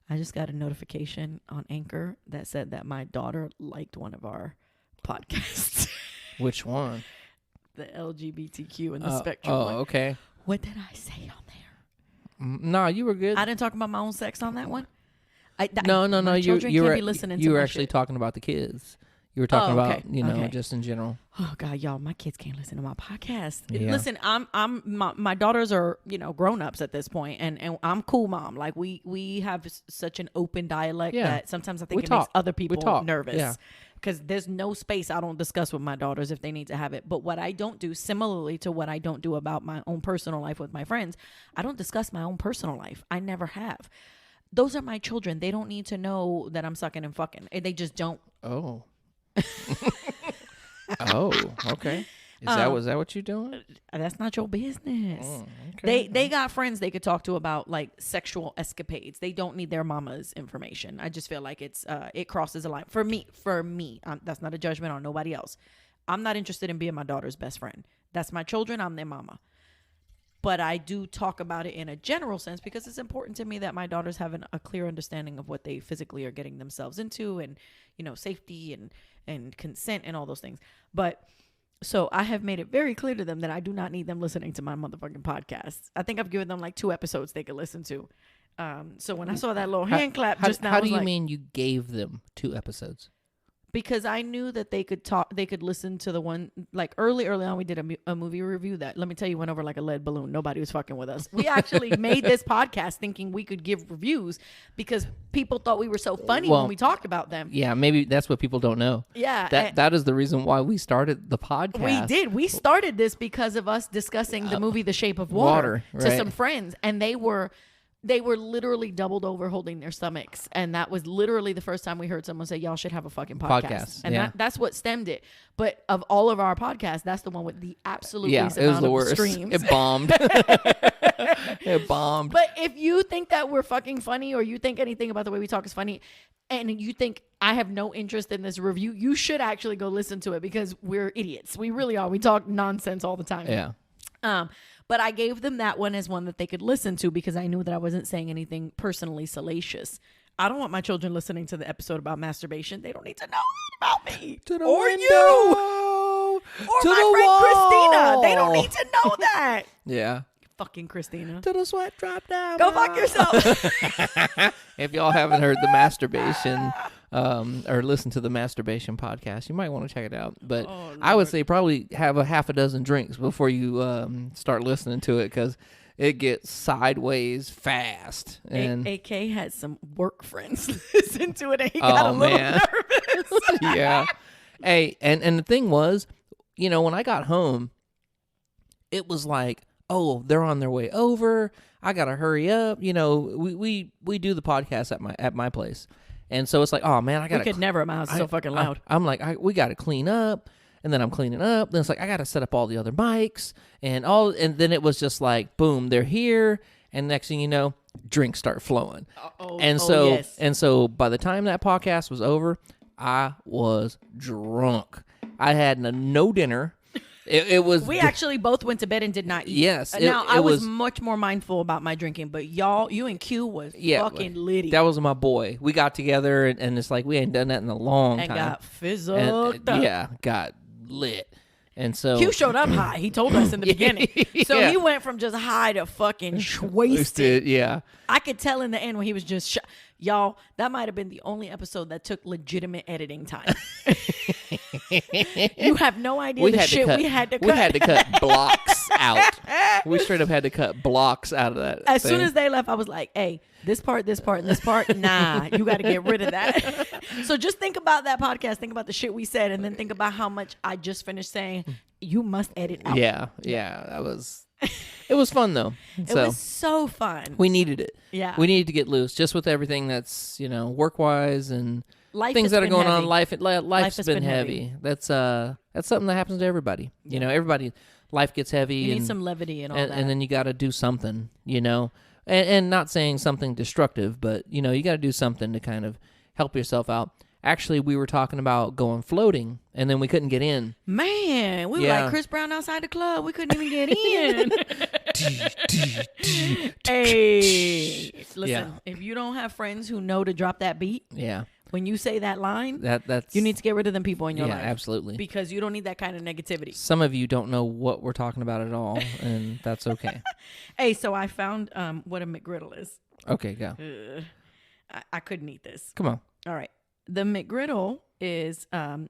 I just got a notification on Anchor that said that my daughter liked one of our podcasts. Which one? The LGBTQ and the spectrum Oh, one. okay. What did I say on there? No, you were good. I didn't talk about my own sex on that one. No. My children You can't were be listening to you were my actually shit. talking about the kids. You were talking okay. about Okay. just in general. Oh God, y'all, my kids can't listen to my podcast. Yeah. Listen, my daughters are grown ups at this point, and I'm cool, mom. Like we have such an open dialect that sometimes I think it makes other people nervous. Yeah. Because there's no space I don't discuss with my daughters if they need to have it. But what I don't do, similarly to what I don't do about my own personal life with my friends, I don't discuss my own personal life. I never have. Those are my children. They don't need to know that I'm sucking and fucking. They just don't. Oh. Oh, okay. Was that what you're doing? That's not your business. Okay. They got friends they could talk to about like sexual escapades. They don't need their mama's information. I just feel like it crosses a line for me. That's not a judgment on nobody else. I'm not interested in being my daughter's best friend. That's my children. I'm their mama. But I do talk about it in a general sense because it's important to me that my daughters have a clear understanding of what they physically are getting themselves into, and safety and consent and all those things. But so I have made it very clear to them that I do not need them listening to my motherfucking podcast. I think I've given them like 2 episodes they could listen to. So when I saw that little hand clap just now, how do you mean you gave them 2 episodes? Because I knew that they could listen to the one, like early on we did a movie review that, let me tell you, went over like a lead balloon. Nobody was fucking with us. We actually made this podcast thinking we could give reviews because people thought we were so funny when we talked about them. Yeah, maybe that's what people don't know. Yeah. That is the reason why we started the podcast. We did. We started this because of us discussing the movie The Shape of Water to right. some friends, and they were literally doubled over holding their stomachs. And that was literally the first time we heard someone say, y'all should have a fucking podcast. And that's what stemmed it. But of all of our podcasts, that's the one with the absolute least it was amount the of worst. streams. It bombed. It bombed. But if you think that we're fucking funny, or you think anything about the way we talk is funny, and you think I have no interest in this review, you should actually go listen to it because we're idiots. We really are. We talk nonsense all the time. Yeah. But I gave them that one as one that they could listen to because I knew that I wasn't saying anything personally salacious. I don't want my children listening to the episode about masturbation. They don't need to know about me. To the or window. you. Or to my the friend wall. Christina. They don't need to know that. Yeah. Fucking Christina. To the sweat drop down. Go fuck yourself. If y'all haven't heard the masturbation or listened to the masturbation podcast, you might want to check it out. But I would say probably have a half a dozen drinks before you start listening to it, because it gets sideways fast. And AK had some work friends listen to it, and he got a little nervous. Yeah. Hey, and the thing was, when I got home, it was like, oh, they're on their way over. I gotta hurry up. We do the podcast at my place, and so it's like, oh man, I gotta. We could never. My house is so fucking loud. I'm like, we gotta clean up, and then I'm cleaning up. Then it's like I gotta set up all the other mics and then it was just like, boom, they're here, and next thing you know, drinks start flowing. And so by the time that podcast was over, I was drunk. I had no dinner. It was. We actually both went to bed and did not eat. Yes. I was much more mindful about my drinking, but you and Q was fucking litty. That was my boy. We got together and it's like we ain't done that in a long time. And got fizzled up. Yeah, got lit. And so Q showed up high. He told us in the beginning. So he went from just high to fucking wasted. Yeah. I could tell in the end when he was just y'all, that might have been the only episode that took legitimate editing time. You have no idea we had to cut. We had to cut blocks out. We straight up had to cut blocks out of that. As soon as they left, I was like, hey, this part, and this part, nah, you got to get rid of that. So just think about that podcast. Think about the shit we said, and then think about how much I just finished saying. You must edit out. Yeah. It was fun though. It was so fun. We needed it. Yeah. We needed to get loose just with everything that's, work wise and life things that are going on. Life's Life's been heavy. That's something that happens to everybody. Everybody, life gets heavy. You need some levity and all that. And then you got to do something, and not saying something destructive, but you got to do something to kind of help yourself out. Actually, we were talking about going floating, and then we couldn't get in. Man, we were Yeah. like Chris Brown outside the club. We couldn't even get in. Hey, listen, Yeah. if you don't have friends who know to drop that beat, Yeah, when you say that line, that's you need to get rid of them people in your yeah, life. absolutely. Because you don't need that kind of negativity. Some of you don't know what we're talking about at all, and that's okay. Hey, so I found what a McGriddle is. Okay, go. Ugh. I couldn't eat this. Come on. All right. The McGriddle is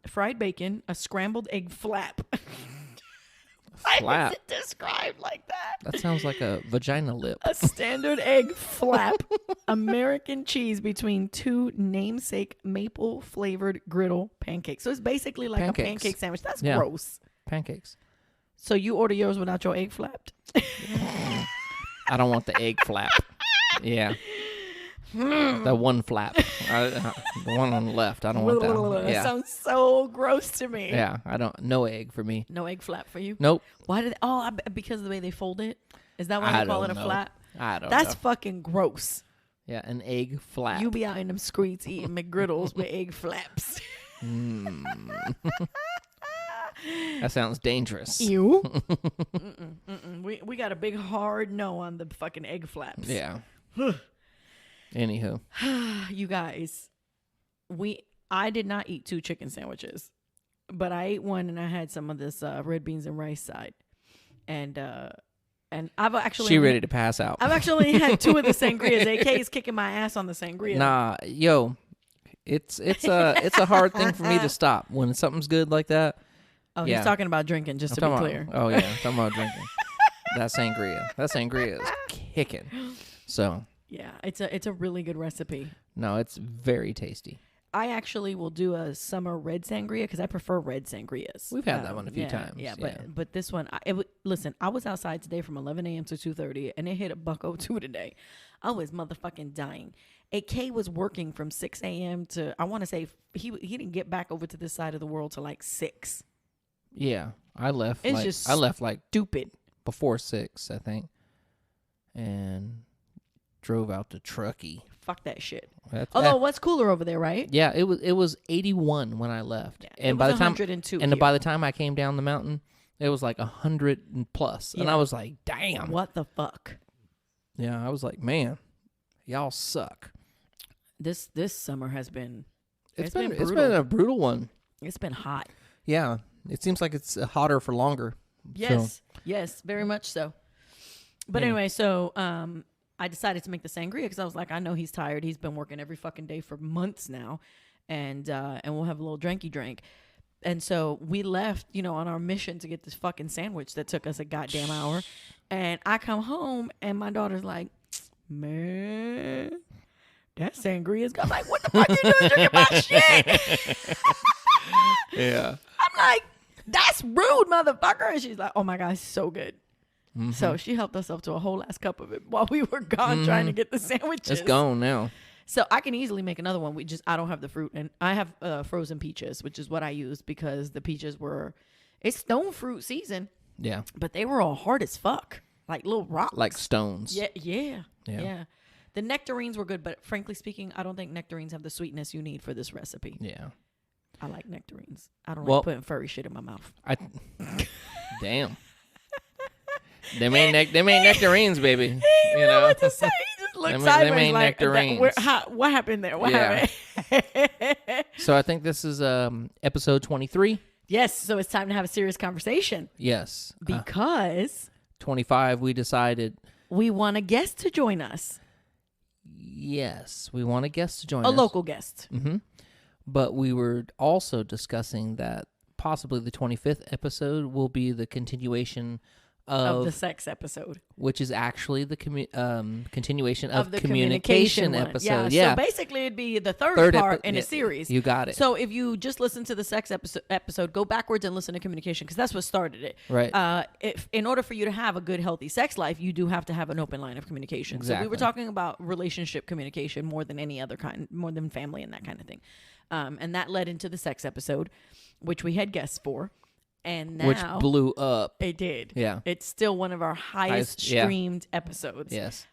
fried bacon, a scrambled egg flap. Why Flap. is it described like that? That sounds like a vagina lip. A standard egg flap, American cheese between two namesake maple flavored griddle pancakes. So it's basically like Pancakes. a pancake sandwich. That's Yeah. gross. Pancakes. So you order yours without your egg flapped? I don't want the egg flap. Yeah. The one flap. The one on the left. I don't want that one. That Yeah. sounds so gross to me. Yeah. I don't. No egg for me. No egg flap for you? Nope. Why did? Because of the way they fold it. Is that why I they call it don't a know. flap? I don't That's know. fucking gross. Yeah, an egg flap. You be out in them streets eating McGriddles with egg flaps. That sounds dangerous. Ew. We got a big hard no on the fucking egg flaps. Yeah. Anywho. You guys, I did not eat 2 chicken sandwiches, but I ate one and I had some of this red beans and rice side, and I've actually She ready to pass out. I've actually had 2 of the sangrias. AK is kicking my ass on the sangria. Nah, yo, it's a hard thing for me to stop when something's good like that. Oh, Yeah. he's talking about drinking, just I'm to be talking clear. about- oh yeah, talking about drinking. That sangria is kicking. So Yeah, it's a really good recipe. no, it's very tasty. I actually will do a summer red sangria because I prefer red sangrias. We've had that one a few times, Yeah, yeah. but this one, listen, I was outside today from 11 a.m. to 2:30, and it hit $1.02 today. I was motherfucking dying. AK was working from 6 a.m. to, I want to say, he didn't get back over to this side of the world till like 6. Yeah, I left. It's I left like Stupid. before 6, I think, and drove out to Truckee. Fuck that shit. That's, Although, what's cooler over there, right? yeah, it was 81 when I left, Yeah, and it by was the time 102 and here. by the time I came down the mountain, it was like 100 and plus, and Yeah. I was like, damn. What the fuck? Yeah, I was like, man, y'all suck. This summer has been It's been been brutal. a brutal one. It's been hot. Yeah, it seems like it's hotter for longer. Yes, yes, very much so. But Yeah. anyway, so I decided to make the sangria because I was like, I know he's tired. He's been working every fucking day for months now, and we'll have a little drinky drink. And so we left, on our mission to get this fucking sandwich that took us a goddamn hour. And I come home and my daughter's like, man, that sangria's good. I'm like, what the fuck you doing drinking my shit? Yeah. I'm like, that's rude, motherfucker. And she's like, oh my God, it's so good. So she helped us up to a whole last cup of it while we were gone trying to get the sandwiches. It's gone now. So I can easily make another one. I don't have the fruit, and I have frozen peaches, which is what I use because the peaches it's stone fruit season, Yeah. but they were all hard as fuck, like little rocks. Like stones. Yeah. Yeah. The nectarines were good, but frankly speaking, I don't think nectarines have the sweetness you need for this recipe. Yeah. I like nectarines. I don't Well- like putting furry shit in my mouth. Damn. Them ain't nectarines, baby. He know what to say. He just looked Them sideways ain't like, nectarines. what happened there? What Yeah. happened? So I think this is episode 23. Yes, so it's time to have a serious conversation Yes. because 25, we decided, we want a guest to join us, yes, we want a guest to join a us. local guest. Mm-hmm. But we were also discussing that possibly the 25th episode will be the continuation Of the sex episode. which is actually the continuation Of of the communication one. episode. Yeah. So basically it'd be the third part in a series. You got it. So if you just listen to the sex episode, go backwards and listen to communication because that's what started it. Right. If in order for you to have a good, healthy sex life, you do have to have an open line of communication. So we were Exactly. talking about relationship communication more than any other kind, more than family and that kind of thing. And that led into the sex episode, which we had guests for. And now which blew up. it did. Yeah. It's still one of our highest yeah. streamed episodes. Yes.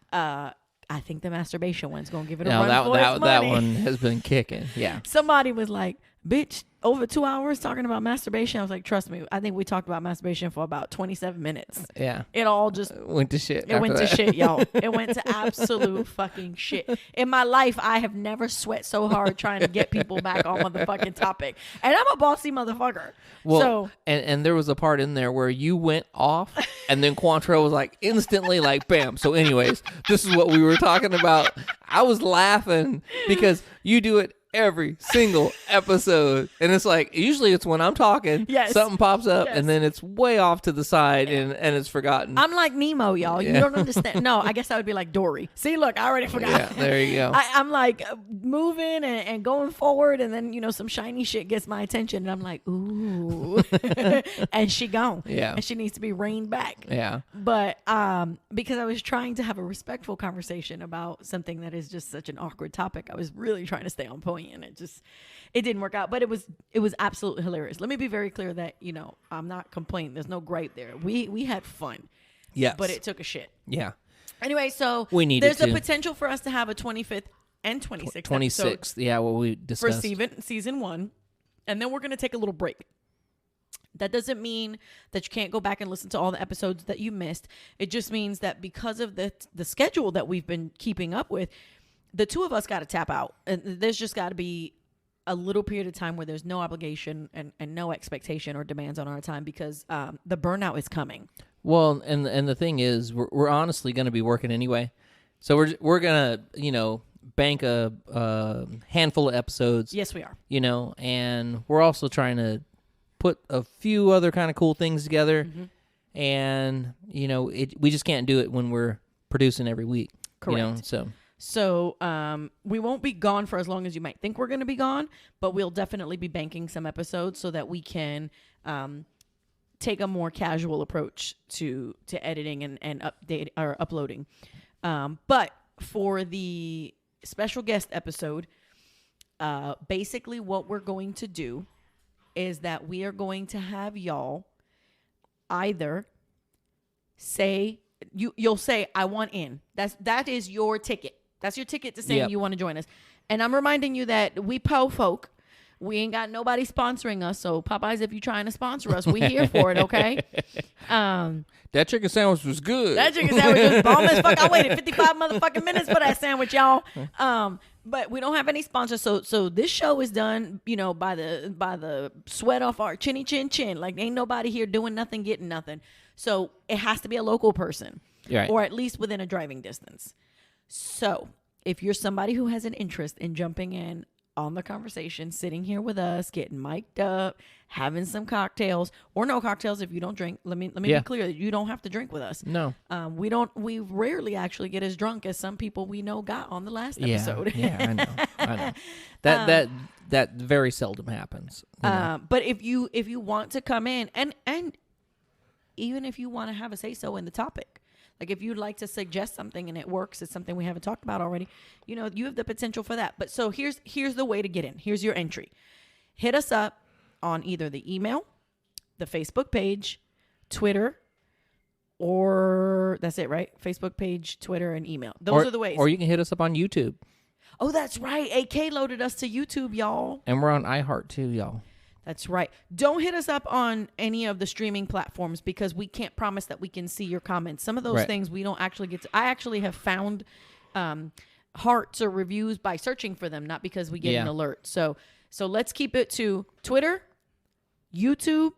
I think the masturbation one's gonna give it a No, run for its that money. one has been kicking. Yeah. Somebody was like, bitch, over 2 hours talking about masturbation. I was like, trust me, I think we talked about masturbation for about 27 minutes. Yeah. It all just Went to shit. it went to shit, y'all. It went to absolute fucking shit. In my life, I have never sweat so hard trying to get people back on motherfucking topic. And I'm a bossy motherfucker. Well, so and there was a part in there where you went off, and then Quantrell was like instantly like, bam. So anyways, this is what we were talking about. I was laughing because you do it every single episode, and it's like usually it's when I'm talking, Yes. something pops up, Yes. and then it's way off to the side, and it's forgotten. I'm like Nemo, y'all. You don't understand. No, I guess I would be like Dory. See, look, I already forgot. Yeah, there you go. I'm like moving and going forward, and then some shiny shit gets my attention, and I'm like, ooh, and she gone. Yeah. and she needs to be reined back. Yeah. But because I was trying to have a respectful conversation about something that is just such an awkward topic, I was really trying to stay on point, and it didn't work out. But it was absolutely hilarious. Let me be very clear that I'm not complaining. There's no gripe there. We had fun. Yes. But it took a shit. Yeah. Anyway, so We needed there's to. a potential for us to have a 25th and 26th 26th. episode Yeah, what we for discussed. season 1, and then we're going to take a little break. That doesn't mean that you can't go back and listen to all the episodes that you missed. It just means that because of the schedule that we've been keeping up with, the two of us got to tap out. And there's just got to be a little period of time where there's no obligation and no expectation or demands on our time, because the burnout is coming. Well, and the thing is, we're honestly going to be working anyway, so we're gonna bank a handful of episodes. Yes, we are. And we're also trying to put a few other kind of cool things together, Mm-hmm. and we just can't do it when we're producing every week. Correct. So we won't be gone for as long as you might think we're going to be gone, but we'll definitely be banking some episodes so that we can take a more casual approach to editing and update or uploading. But for the special guest episode, basically what we're going to do is that we are going to have y'all either say you'll say, I want in. That is your ticket. That's your ticket to saying you want to join us. And I'm reminding you that we po folk. We ain't got nobody sponsoring us. So Popeyes, if you're trying to sponsor us, we here for it, okay? That chicken sandwich was good. That chicken sandwich was bomb as fuck. I waited 55 motherfucking minutes for that sandwich, y'all. But we don't have any sponsors. So this show is done, by the sweat off our chinny chin chin. Like ain't nobody here doing nothing, getting nothing. So it has to be a local person, Right. or at least within a driving distance. So if you're somebody who has an interest in jumping in on the conversation, sitting here with us, getting mic'd up, having some cocktails or no cocktails if you don't drink. Let me be clear that you don't have to drink with us. No. We rarely actually get as drunk as some people we know got on the last episode. Yeah, I know. That very seldom happens. But if you want to come in and even if you want to have a say so in the topic, like if you'd like to suggest something and it works, it's something we haven't talked about already, you have the potential for that. But so here's the way to get in. Here's your entry. Hit us up on either the email, the Facebook page, Twitter, or that's it, right? Facebook page, Twitter, and email. Those are the ways. Or you can hit us up on YouTube. Oh, that's right. AK loaded us to YouTube, y'all. And we're on iHeart too, y'all. That's right. Don't hit us up on any of the streaming platforms because we can't promise that we can see your comments. Some of those things we don't actually get to. I actually have found hearts or reviews by searching for them, not because we get an alert. So let's keep it to Twitter, YouTube,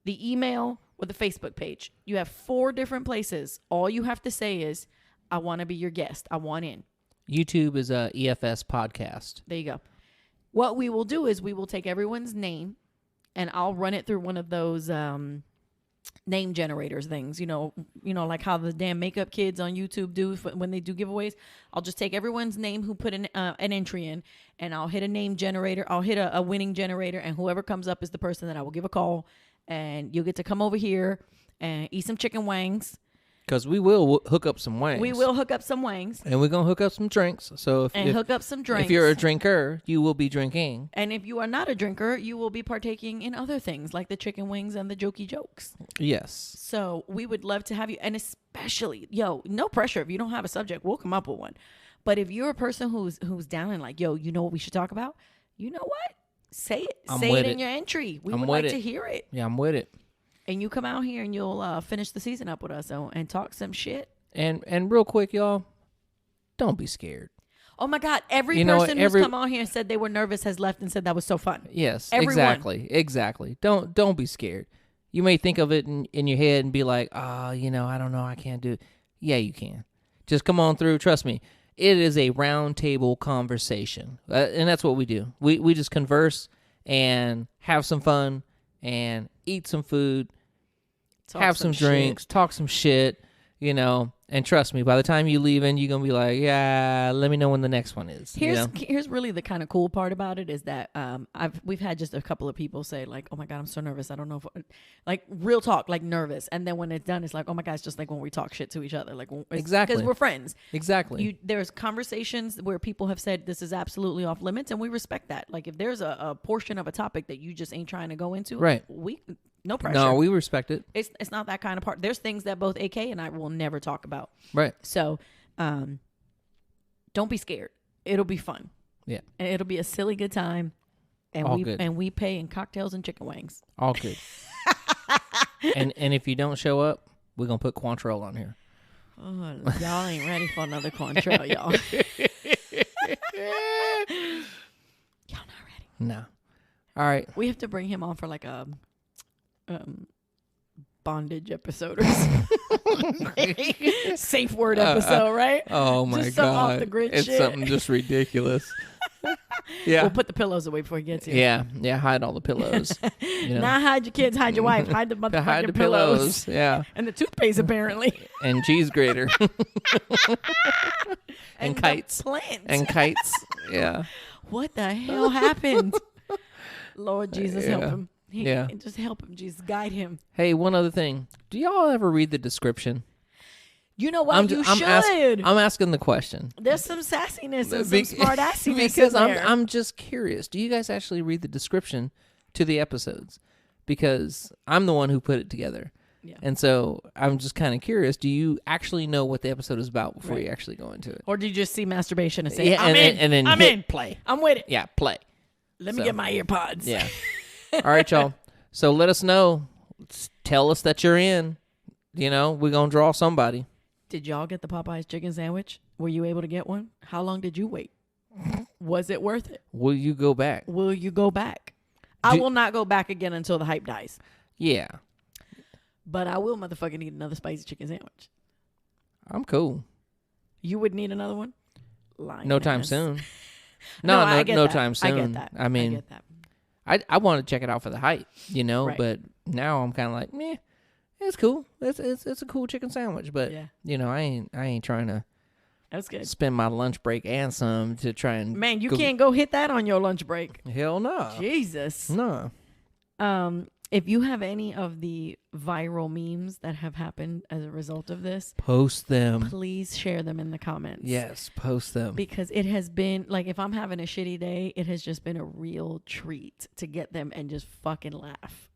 the email, or the Facebook page. You have 4 different places. All you have to say is, I want to be your guest. I want in. YouTube is a EFS podcast. There you go. What we will do is we will take everyone's name and I'll run it through one of those name generators things, like how the damn makeup kids on YouTube do when they do giveaways. I'll just take everyone's name who put an entry in, and I'll hit a name generator. I'll hit a winning generator, and whoever comes up is the person that I will give a call, and you'll get to come over here and eat some chicken wings. Because we will hook up some wangs. We will hook up some wings. And we're going to hook up some drinks. So hook up some drinks. If you're a drinker, you will be drinking. And if you are not a drinker, you will be partaking in other things like the chicken wings and the jokey jokes. Yes. So we would love to have you. And especially, no pressure. If you don't have a subject, we'll come up with one. But if you're a person who's down and like, yo, you know what we should talk about? You know what? Say it. Say it in your entry. We would like to hear it. Yeah, I'm with it. And you come out here and you'll finish the season up with us and talk some shit. And real quick, y'all, don't be scared. Oh my God! Every person who's come on here and said they were nervous has left and said that was so fun. Yes, Everyone. exactly. Don't be scared. You may think of it in your head and be like, I don't know, I can't do it. Yeah, you can. Just come on through. Trust me. It is a round table conversation, and that's what we do. We just converse and have some fun and eat some food, have some drinks, talk some shit, And trust me, by the time you leave in, you're going to be like, yeah, let me know when the next one is. Here's really the kind of cool part about it is that we've had just a couple of people say like, oh my God, I'm so nervous. I don't know if, like real talk, like nervous. And then when it's done, it's like, oh my God, it's just like when we talk shit to each other. Like exactly. Because we're friends. Exactly. There's conversations where people have said this is absolutely off limits and we respect that. Like if there's a portion of a topic that you just ain't trying to go into, right. No pressure. No, we respect it. It's not that kind of part. There's things that both AK and I will never talk about. Right. So, don't be scared. It'll be fun. Yeah. And it'll be a silly good time. And good. we pay in cocktails and chicken wings. All good. and if you don't show up, we're gonna put Cointreau on here. Oh, y'all ain't ready for another Cointreau, y'all. Y'all not ready. No. All right. We have to bring him on for like a bondage episode or something. Safe word episode, right? Oh my just some God. Off the grid it's shit. Something just ridiculous. Yeah. We'll put the pillows away before he gets here. Yeah, hide all the pillows. Not hide your kids, hide your wife, hide the motherfucking hide the pillows. Yeah. And the toothpaste apparently. And cheese grater. and kites. Plant. And kites. Yeah. What the hell happened? Lord Jesus, help him. Just help him. Jesus, guide him. Hey, one other thing. Do y'all ever read the description? You know what? You should. I'm asking the question. There's some sassiness and some smart assiness because in there. I'm just curious. Do you guys actually read the description to the episodes? Because I'm the one who put it together. Yeah. And so I'm just kind of curious. Do you actually know what the episode is about before you actually go into it? Or do you just see masturbation and say, I'm in. Play. I'm with it. Yeah, play. Let me get my ear pods. Yeah. All right, y'all. So let us know. Tell us that you're in. We're going to draw somebody. Did y'all get the Popeye's chicken sandwich? Were you able to get one? How long did you wait? Was it worth it? Will you go back? Will you go back? I will not go back again until the hype dies. Yeah. But I will motherfucking eat another spicy chicken sandwich. I'm cool. You would need another one? No time soon. No No time soon. I get that. I mean, I get that. I want to check it out for the hype, Right. but now I'm kind of like, meh, it's cool. It's a cool chicken sandwich, but I ain't trying to. That's good. Spend my lunch break and some to try and. Man, you can't go hit that on your lunch break. Hell no. Jesus. No. If you have any of the viral memes that have happened as a result of this, post them. Please share them in the comments. Yes, post them. Because it has been, like, if I'm having a shitty day, it has just been a real treat to get them and just fucking laugh.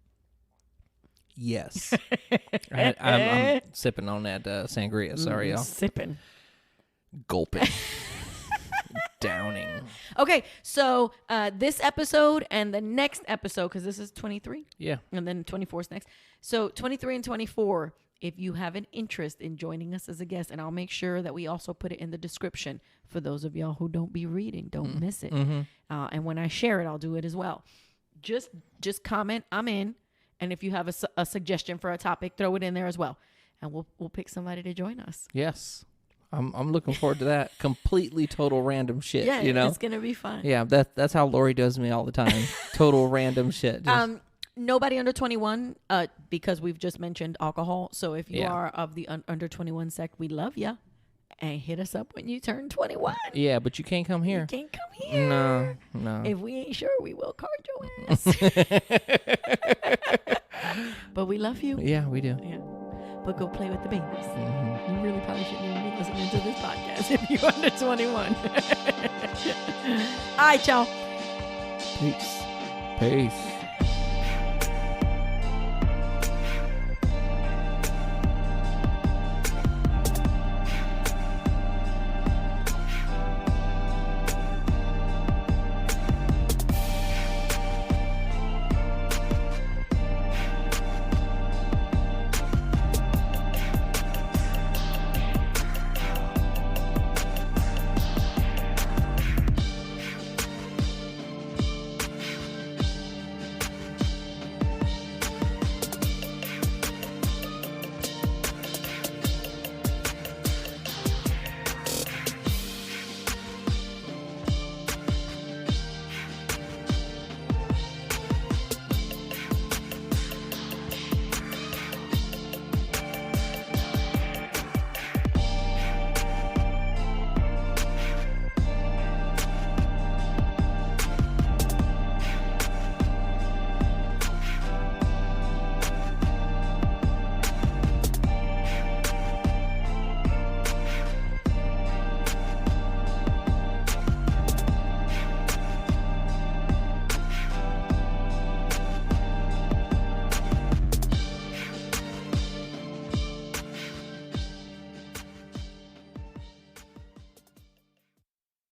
Yes. I'm sipping on that sangria. Sorry, y'all. Sipping. Gulping. Downing. Okay, so this episode and the next episode, because this is 23. Yeah. And then 24 is next. So 23 and 24, if you have an interest in joining us as a guest, and I'll make sure that we also put it in the description for those of y'all who don't be reading, don't miss it. Mm-hmm. And when I share it, I'll do it as well. Just comment, I'm in. And if you have a suggestion for a topic, throw it in there as well. And we'll pick somebody to join us. Yes. I'm looking forward to that. Completely total random shit. Yeah, it's gonna be fun. Yeah, that's how Lori does me all the time. Total random shit. Just. Nobody under 21, because we've just mentioned alcohol. So if you are of the under 21 sect, we love you. And hit us up when you turn 21. Yeah, but you can't come here. You can't come here. No. If we ain't sure, we will card your ass. But we love you. Yeah, we do. Yeah. But go play with the babies. Mm-hmm. You really probably shouldn't even be listening to this podcast if you're under 21. All right, y'all. Peace.